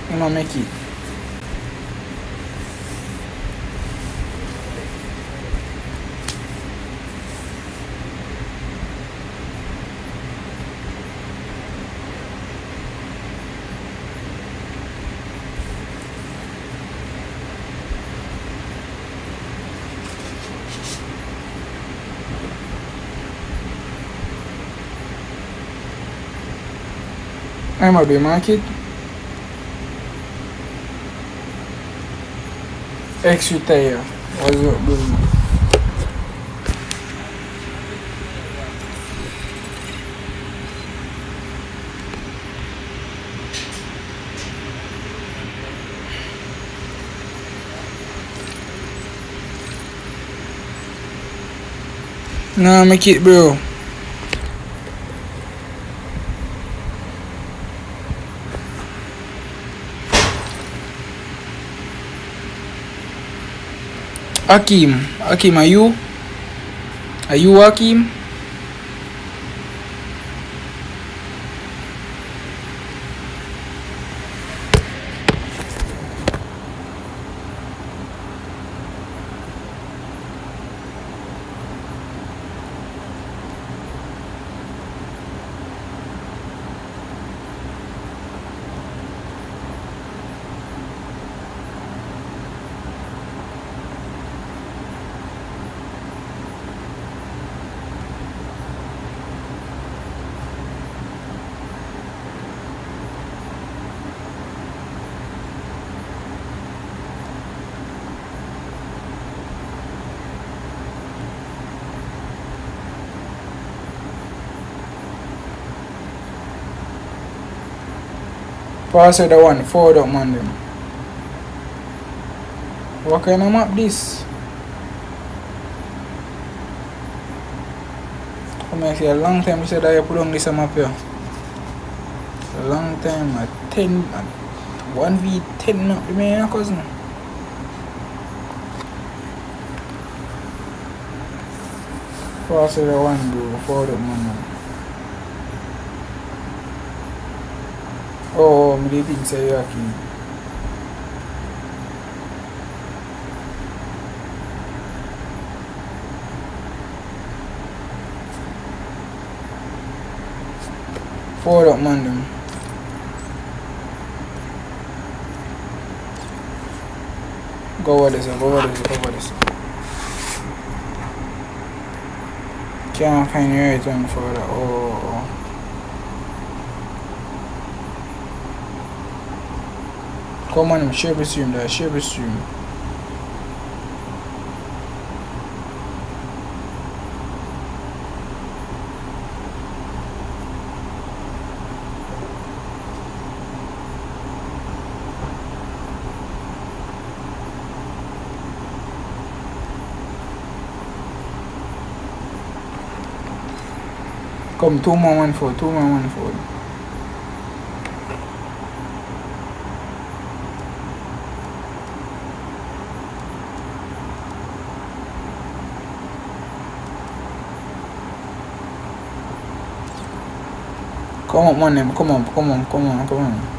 You know, make it. I'm a big market. Extra tire. What's up, bro? Nah, make it, bro. Akim, are you? Are you Hakeem? Pass the one, forward up man them. What kind of map this? Come I say a long time you said that you put on this map here. A long time, at 10, at 1v10 map, you mean cousin? Pass the one bro, forward up man. Oh, me didn't say you Hakeem. Forward up man them. Go over this, go over this, go over this. Can't find your right one for that. Oh. Come on, share the stream there, share the stream. Come, 2 more 1 4, 2 more 1 4. Come on, man, come on, come on, come on, come on.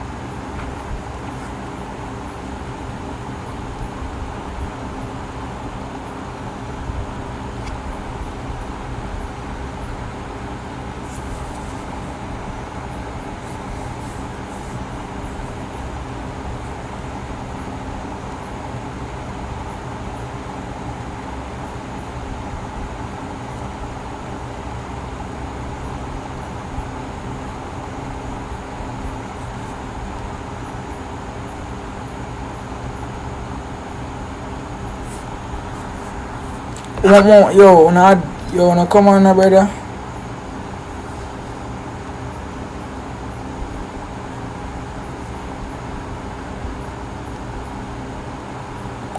Yo, wanna come on now, brother?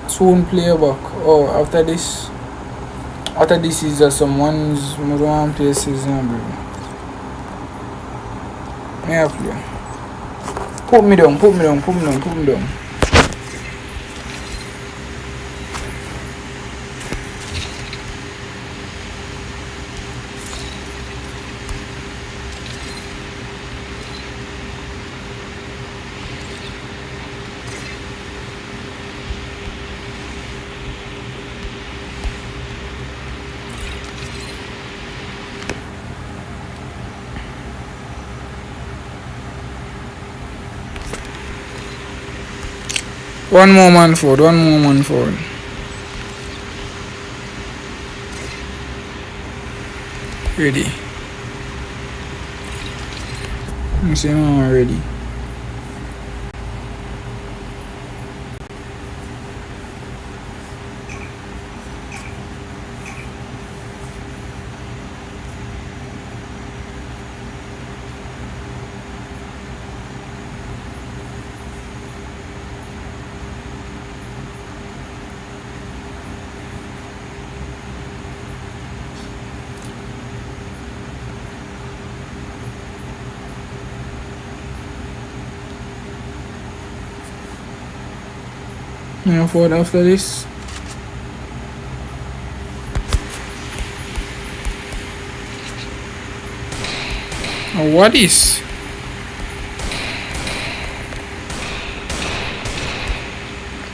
Soon play back. Oh, after this is just some ones we don't want to play season, bro. May I play? Put me down. One more man forward. Ready. I'm saying I'm ready. Forward after this. What is?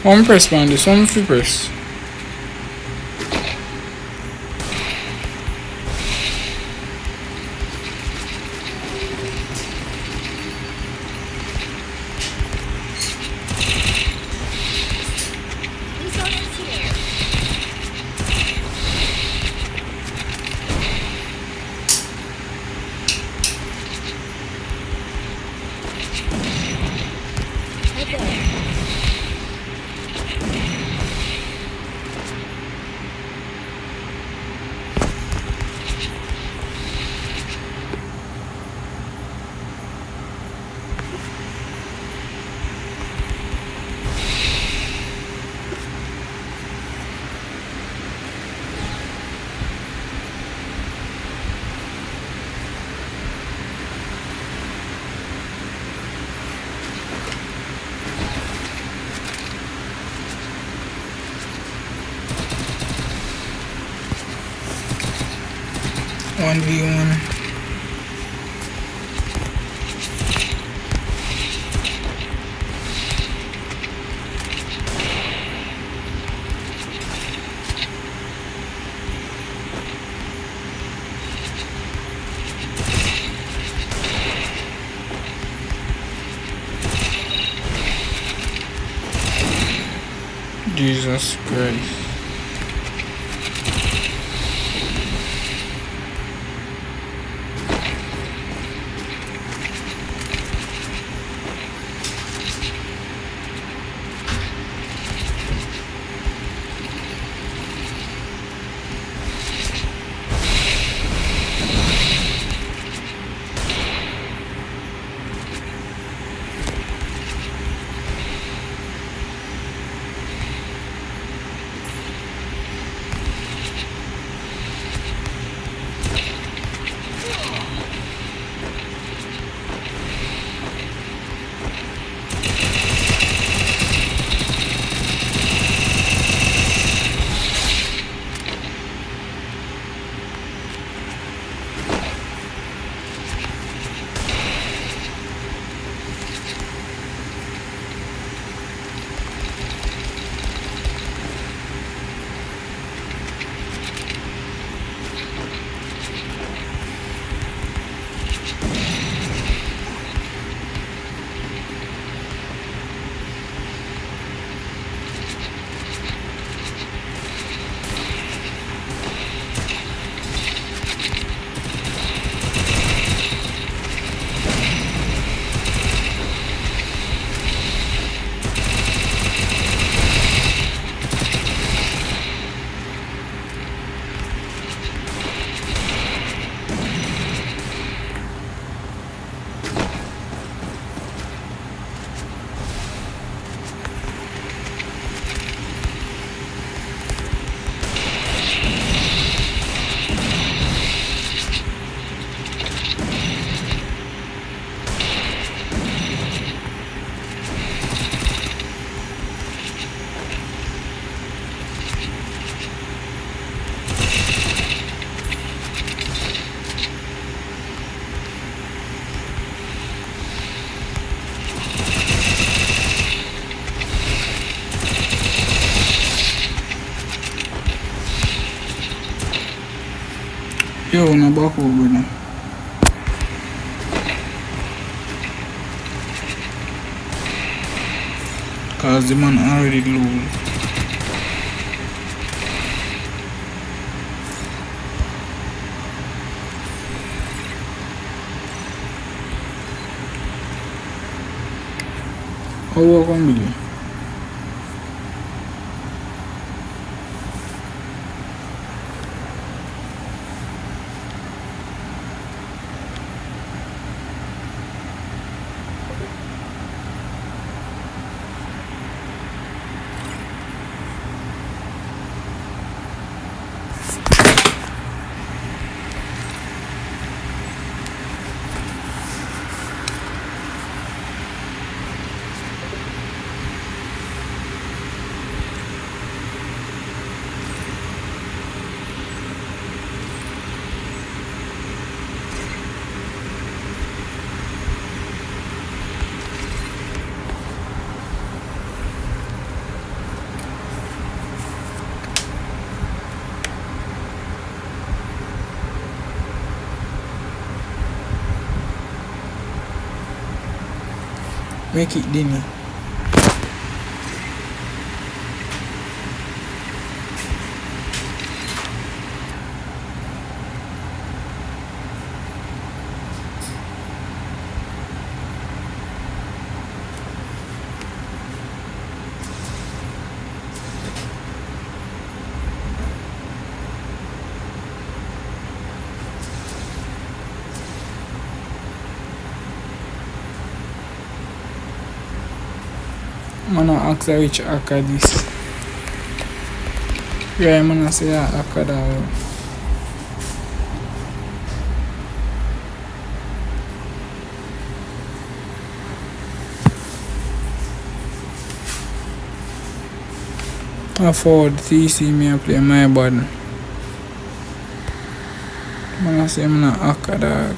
One press man, this one free press. Resources here. Right there. One v one. Jesus Christ. Yo, na back over now. Cause the man already lose. How are you going? Make it dinner. Man ask which hacker this. Yeah, man say hacker that. I forward TC me a play my bad. Man say man hacker that.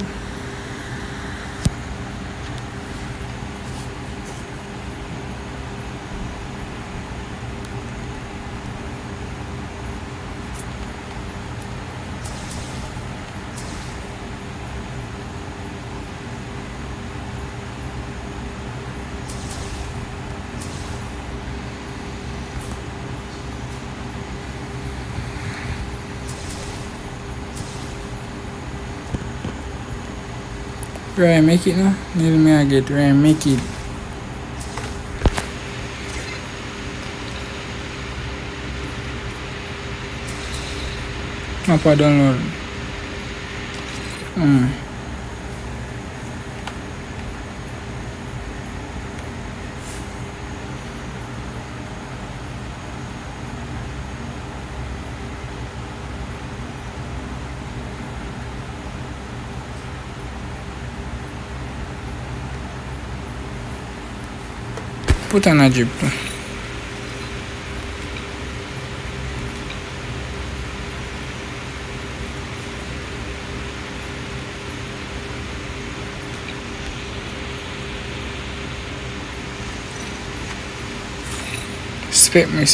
Right, make it now. Need me I get right, make it. Mapa download. Put on a jeep. Spit me.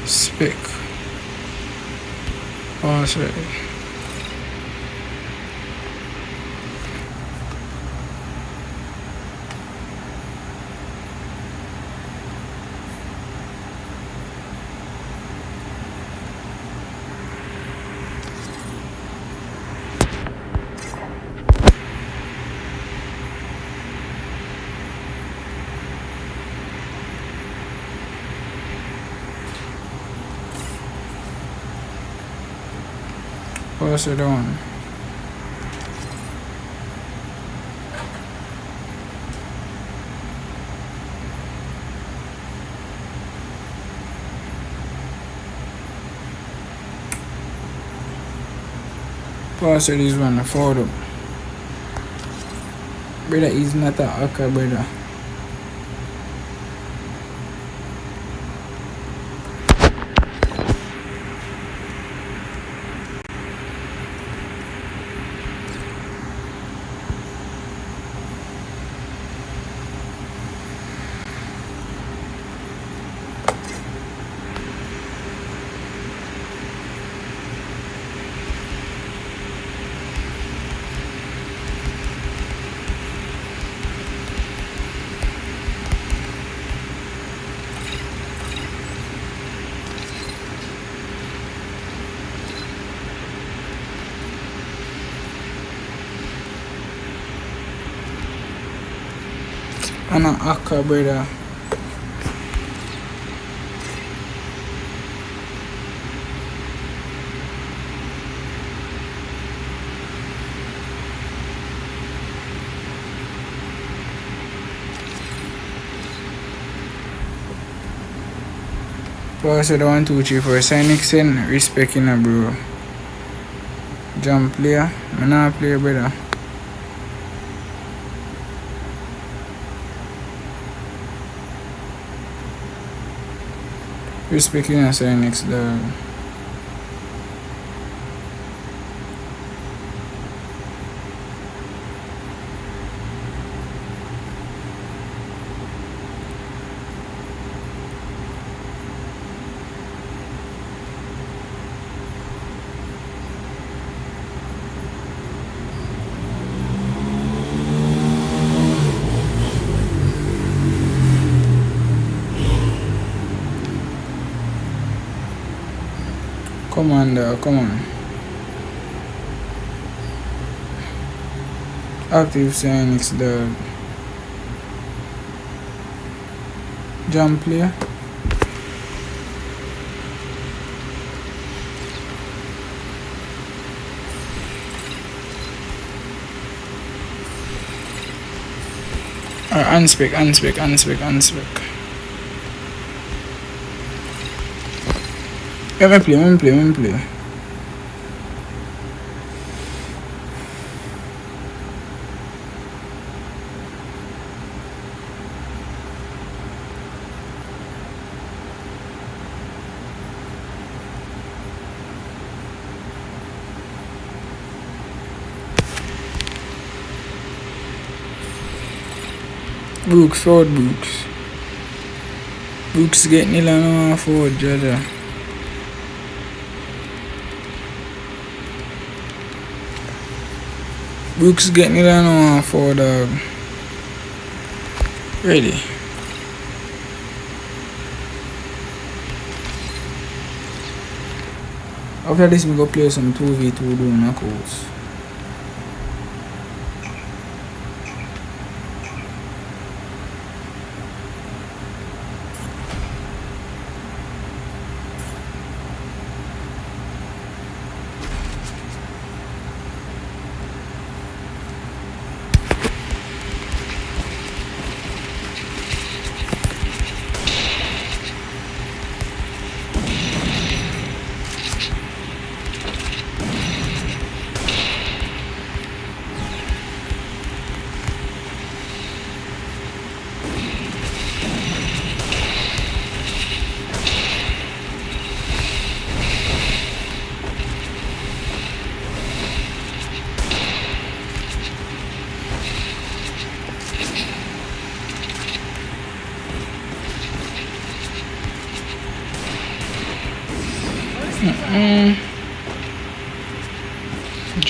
Speak. Oh, sorry. Pass it on. Pass it this one, forward up. Brother is not a hacker, brother. I'm a hacker, brother. Pass it 1, 2, 3, 4. Sign Nixon, respect in a bro. Jump player. I'm not play, brother. Respect in a sign next dog. Come on, dog. Come on. Active Cyanix, dog. Jump player. Unspec. Let me play. Brooks, forward Brooks. Brooks getting it on forward, Jaja. Brooks getting it on forward, dog. Ready. After this, we go play some 2v2 do knuckles.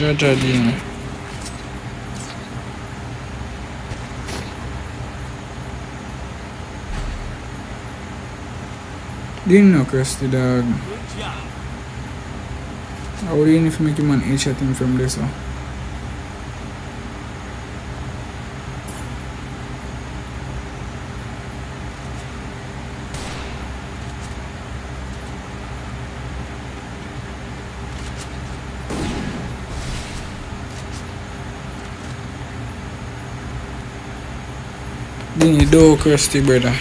Jaja Dino. Didn't know Krusty, dog. I would even if make him an H at him from this one. Didn't do Krusty, brother.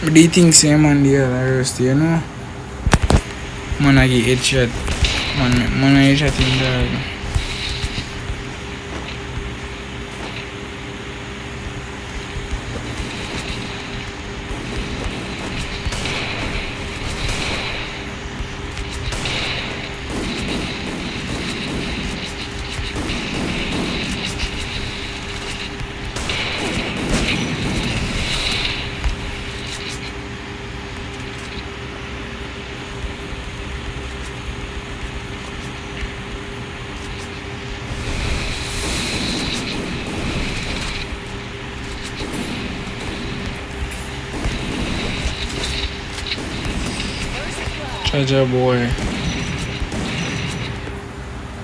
But do you think same man the other Krusty, you know? Man I get headshot. Man I headshot him, dog. Jaja boy.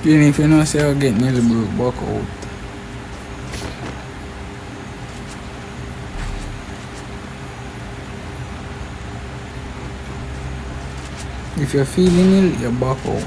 Even if you know say I'll get nearly broke back out. If you're feeling ill, you're back out.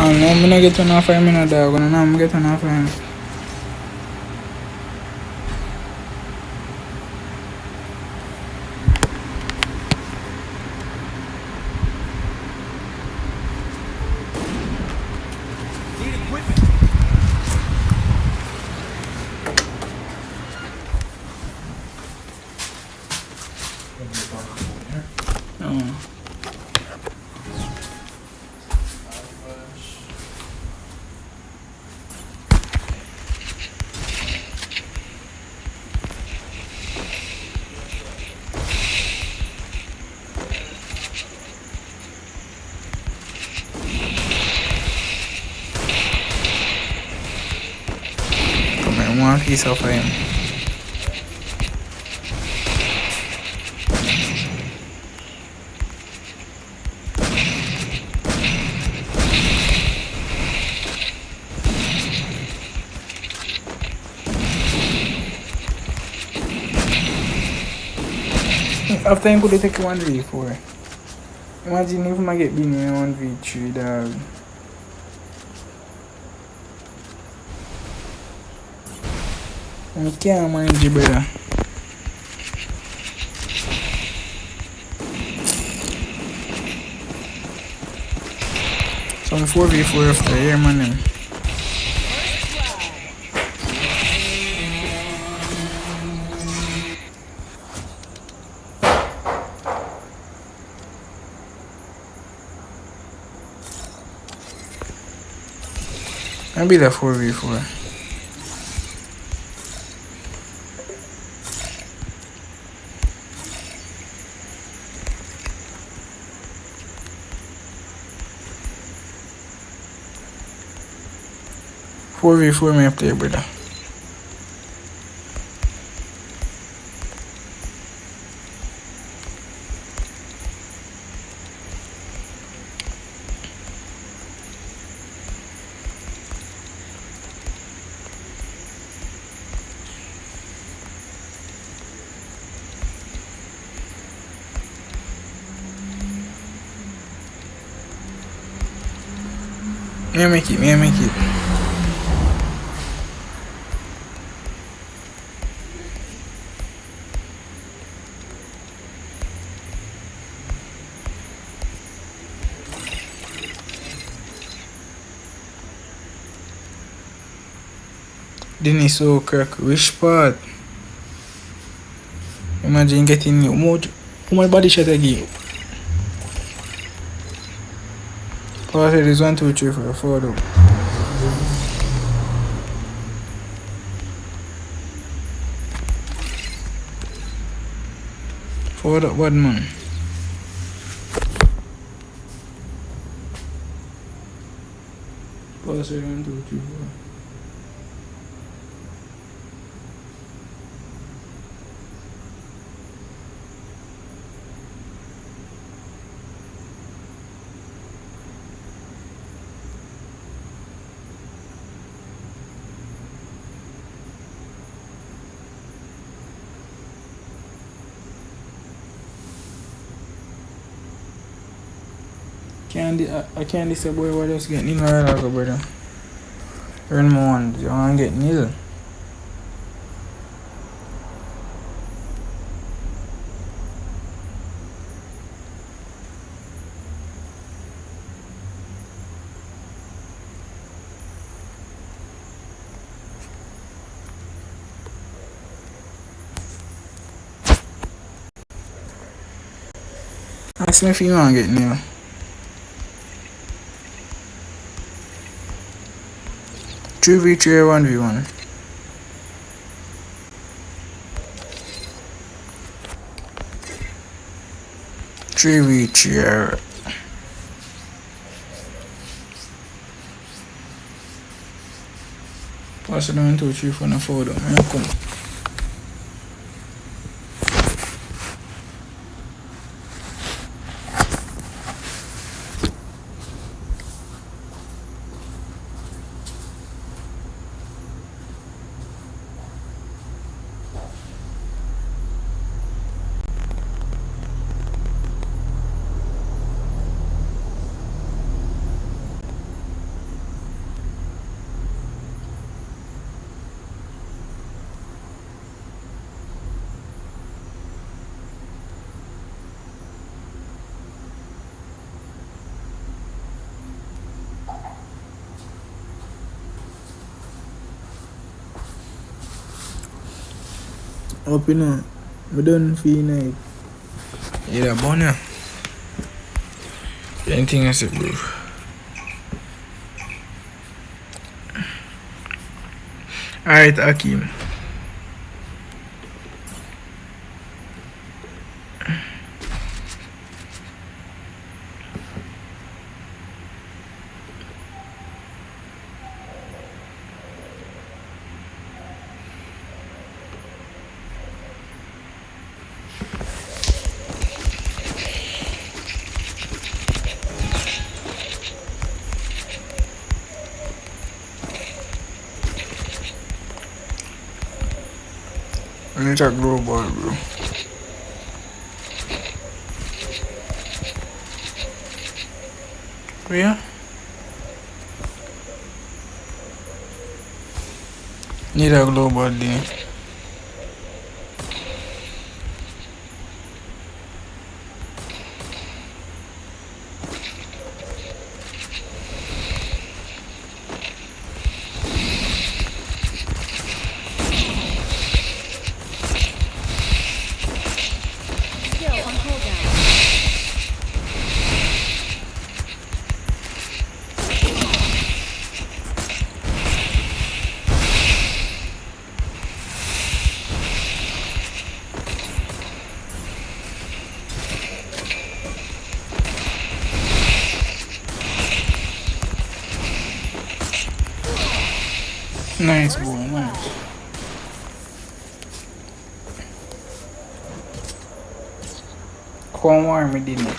No, I'm gonna get 1 off 5 minutes, dog. I'm gonna get 1 off 5. Oh. Come on, one piece of him. After him could take 1v4. Imagine if I get being in 1v3 dog. I can't manage it, brother. Some 4v4 after here, man. Maybe the 4v4. Four v four may play, brother. Me make it. Didn't so crack. Which part? Imagine getting more body shot again. Power head is 1, 2, 3, 4, 4 though. Forward up, bad man. Power head 1, 2, 3, 4. I can't this boy what else getting in right now, brother. Earn more ones, you wanna get nil. Ask me if you wanna get nil. 3v3 or 1v1. Three v three. Pass it 1, 2, 3, 4, 4 down. Here come. Up, you know, I don't feel like Yeah, Bonnie. Anything else, bro? Alright, Akim. I need a global, bro. Where? Need a global there. Still on cooldown. Nice, boy, nice. Come warm me dinner.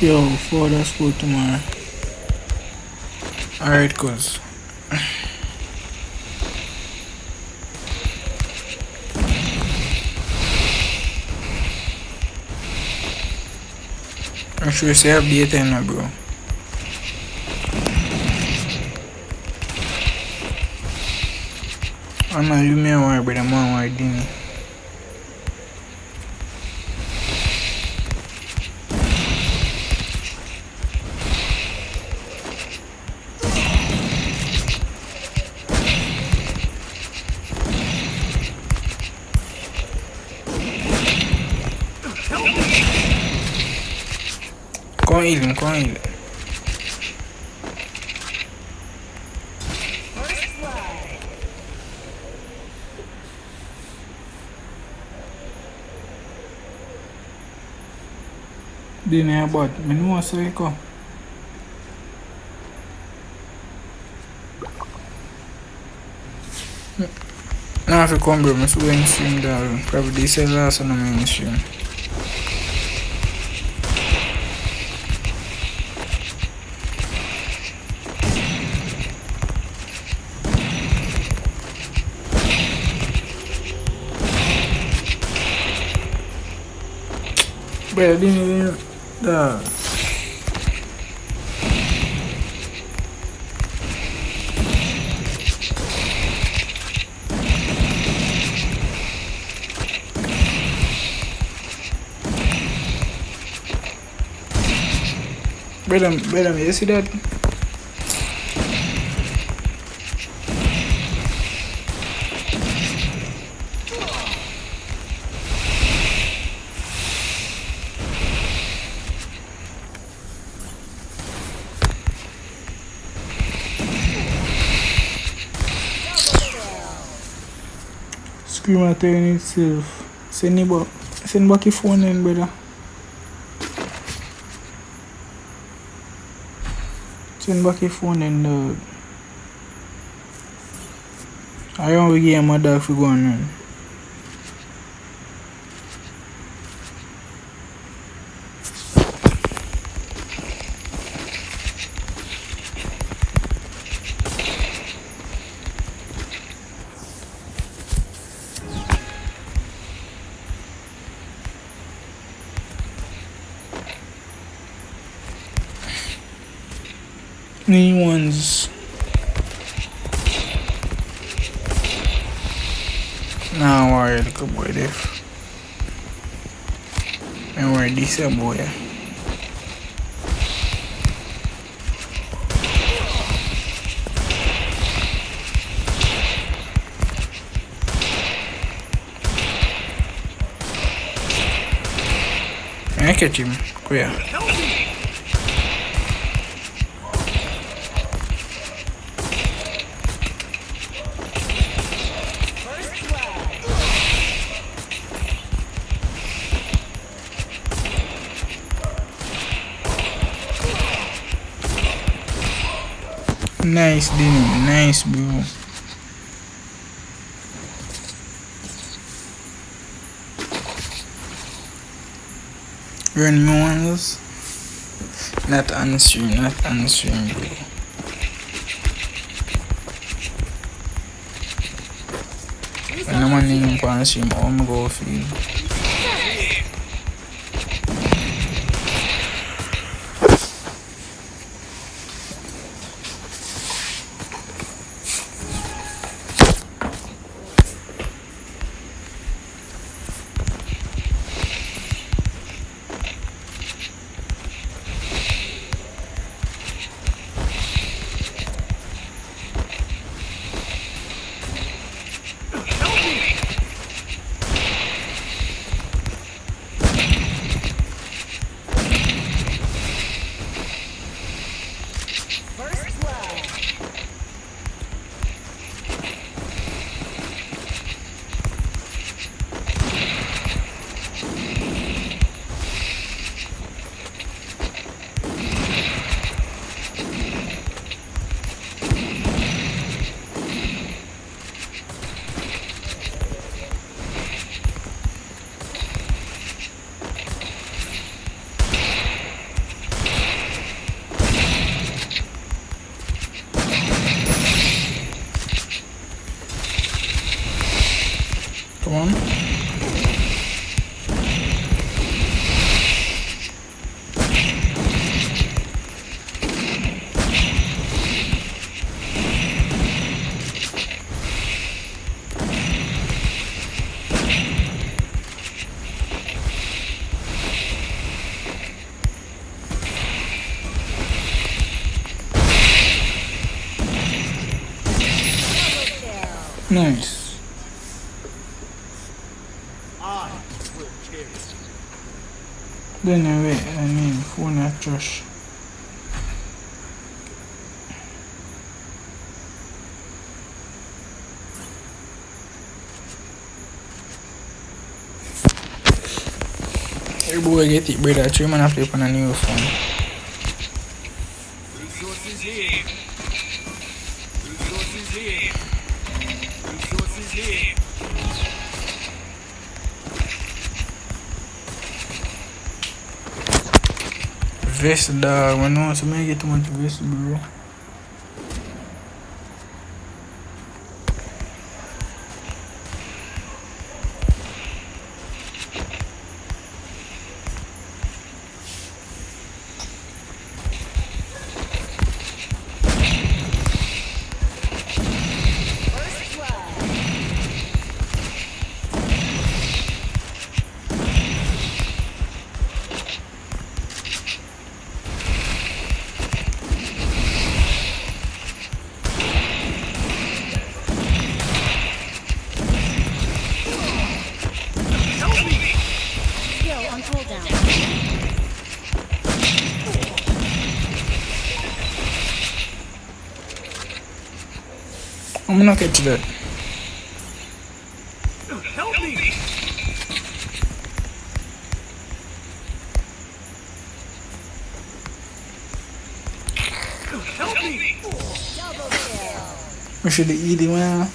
Yo, father school tomorrow. Alright, cuz. I'm sure you say update now, bro. I know you may want, but I'm on my dinner. Come heal him, come heal him. First blood. Dinner, but I know what's like. Now if you come, bro, I'm so mainstream that probably this is the last one I'm mainstream. But I didn't even the Brother, you see that? Screamer turn itself. Send back your phone in, brother. Send back your phone in, dog. I want to get my dog for going on. New ones. Nah, worry, little boy, Def. Don't worry, this a boy. I catch him. Where? Nice, Denny. Nice, bro. Run ones. Not answering, bro. When I'm on him for answering, I'm go feel. Come on. Nice. Then I wait, I mean, phone at Josh. Hey boy, get it, brother. 3 man have to play on a new phone. Resources here. Resources here. Resources here. Vest dog, man, no, so I get too much vest, bro. Skill on cooldown. I'm gonna get to that. Help me. Help me. Double kill. We should eat it, man.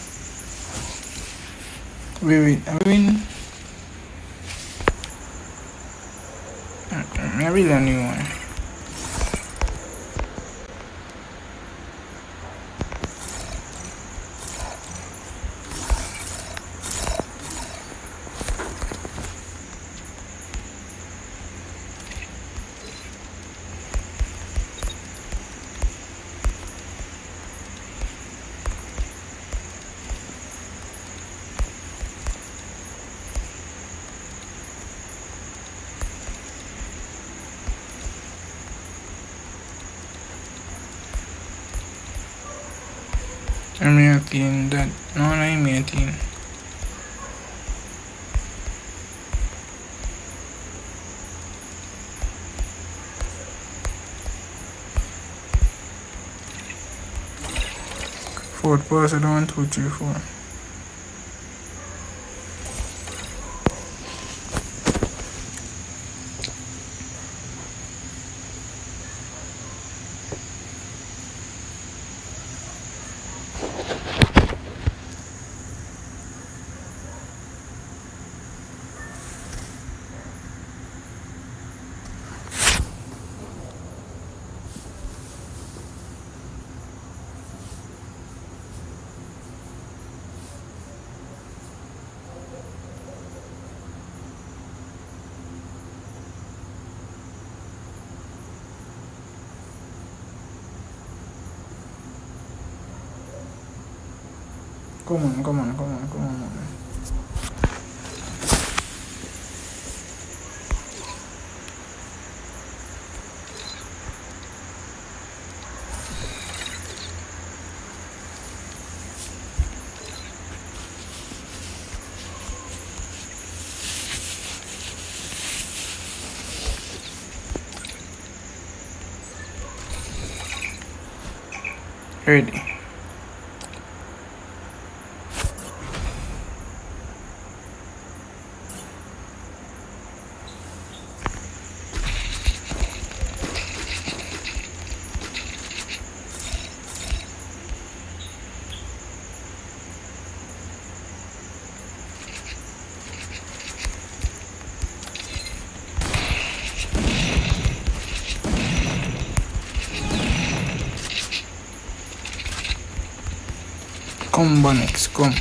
Wait, I mean, I really don't need one. M18 that. No, no M18. Fourth person, 1, 2, 3, 4. Come on, come on, come on, come on. Ready. Come, Bannex, come.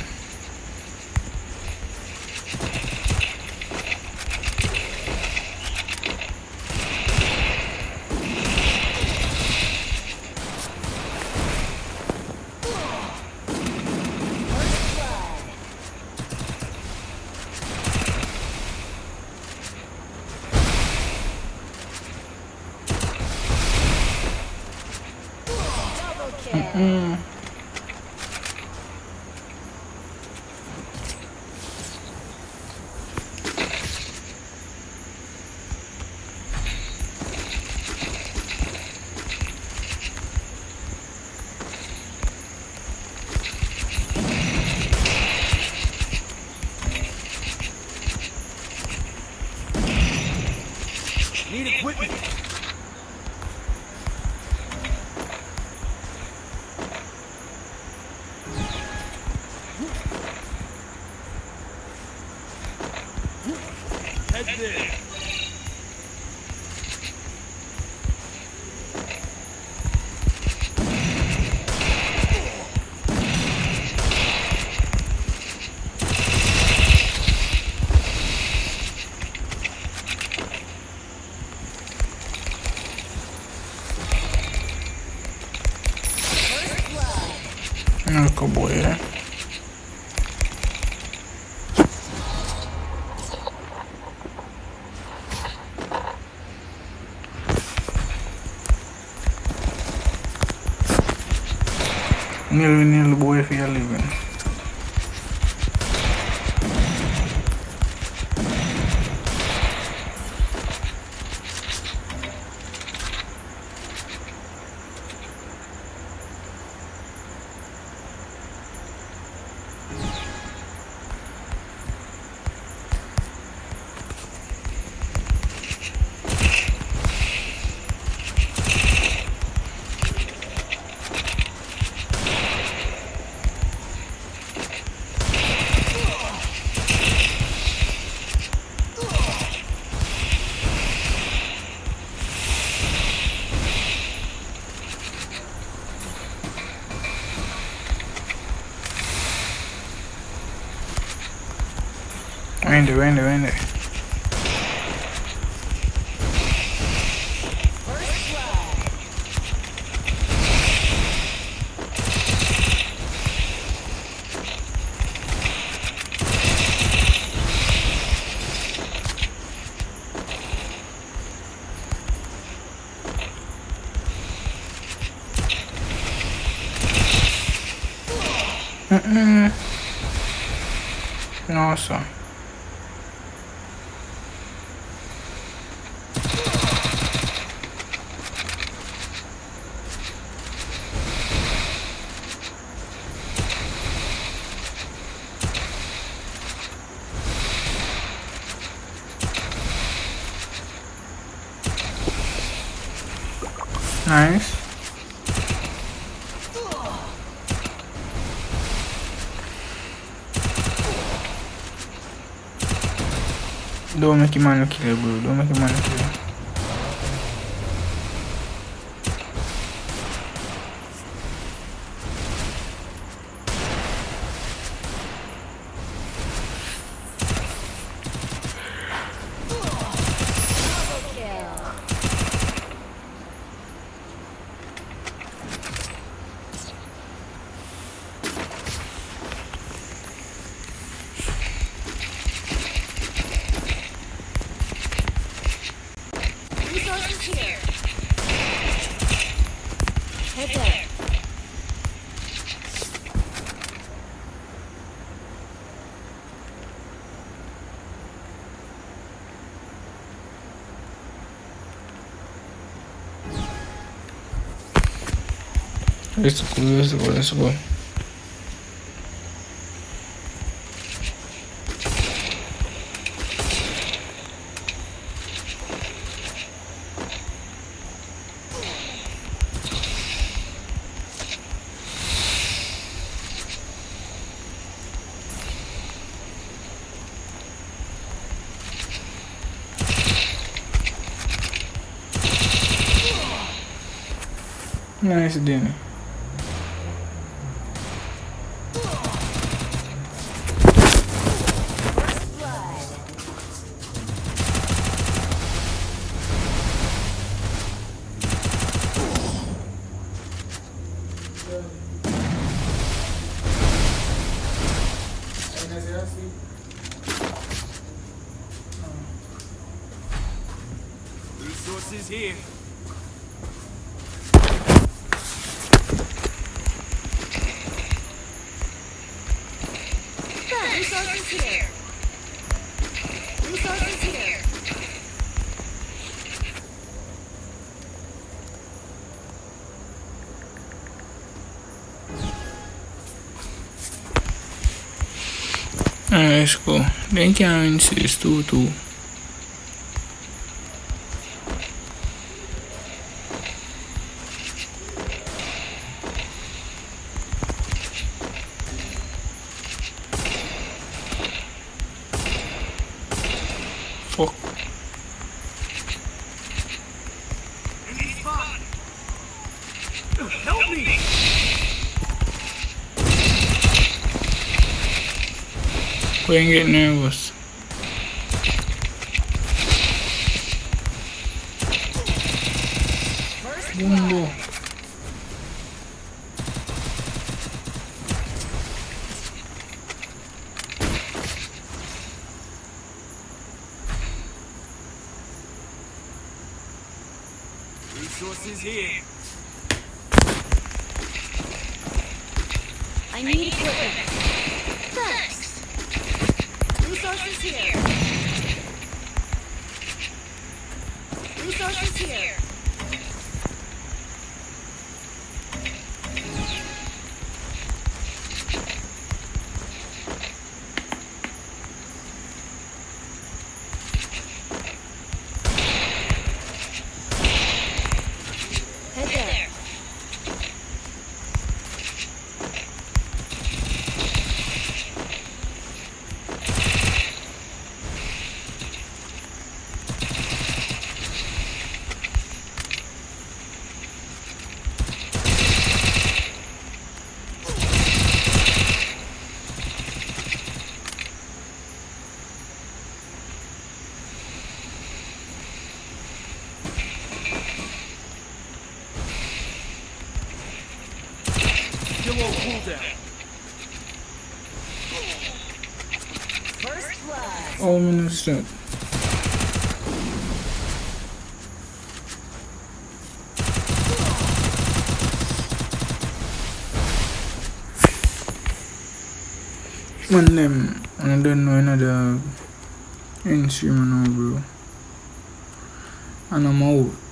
Need equipment. Head there. Ecco boy, Nil boy for your living. Vende. No, sir. Nice. Don't make him man kill, bro. Don't make him man kill. Resources here. Head there. Let's go. Nice, Danny. Resources here. Resources here. Resources here. Let's go. Then can't insist 2-2. Fuck. Enemy spot. Help me. Go and get nervous. Boom, boom. Resources here. I need equipment. Thanks. Resources here. Resources here. Head there. Still on cooldown. First blood. Oh, minutes that. Man them, and I don't know another end stream now, bro. And I'm out.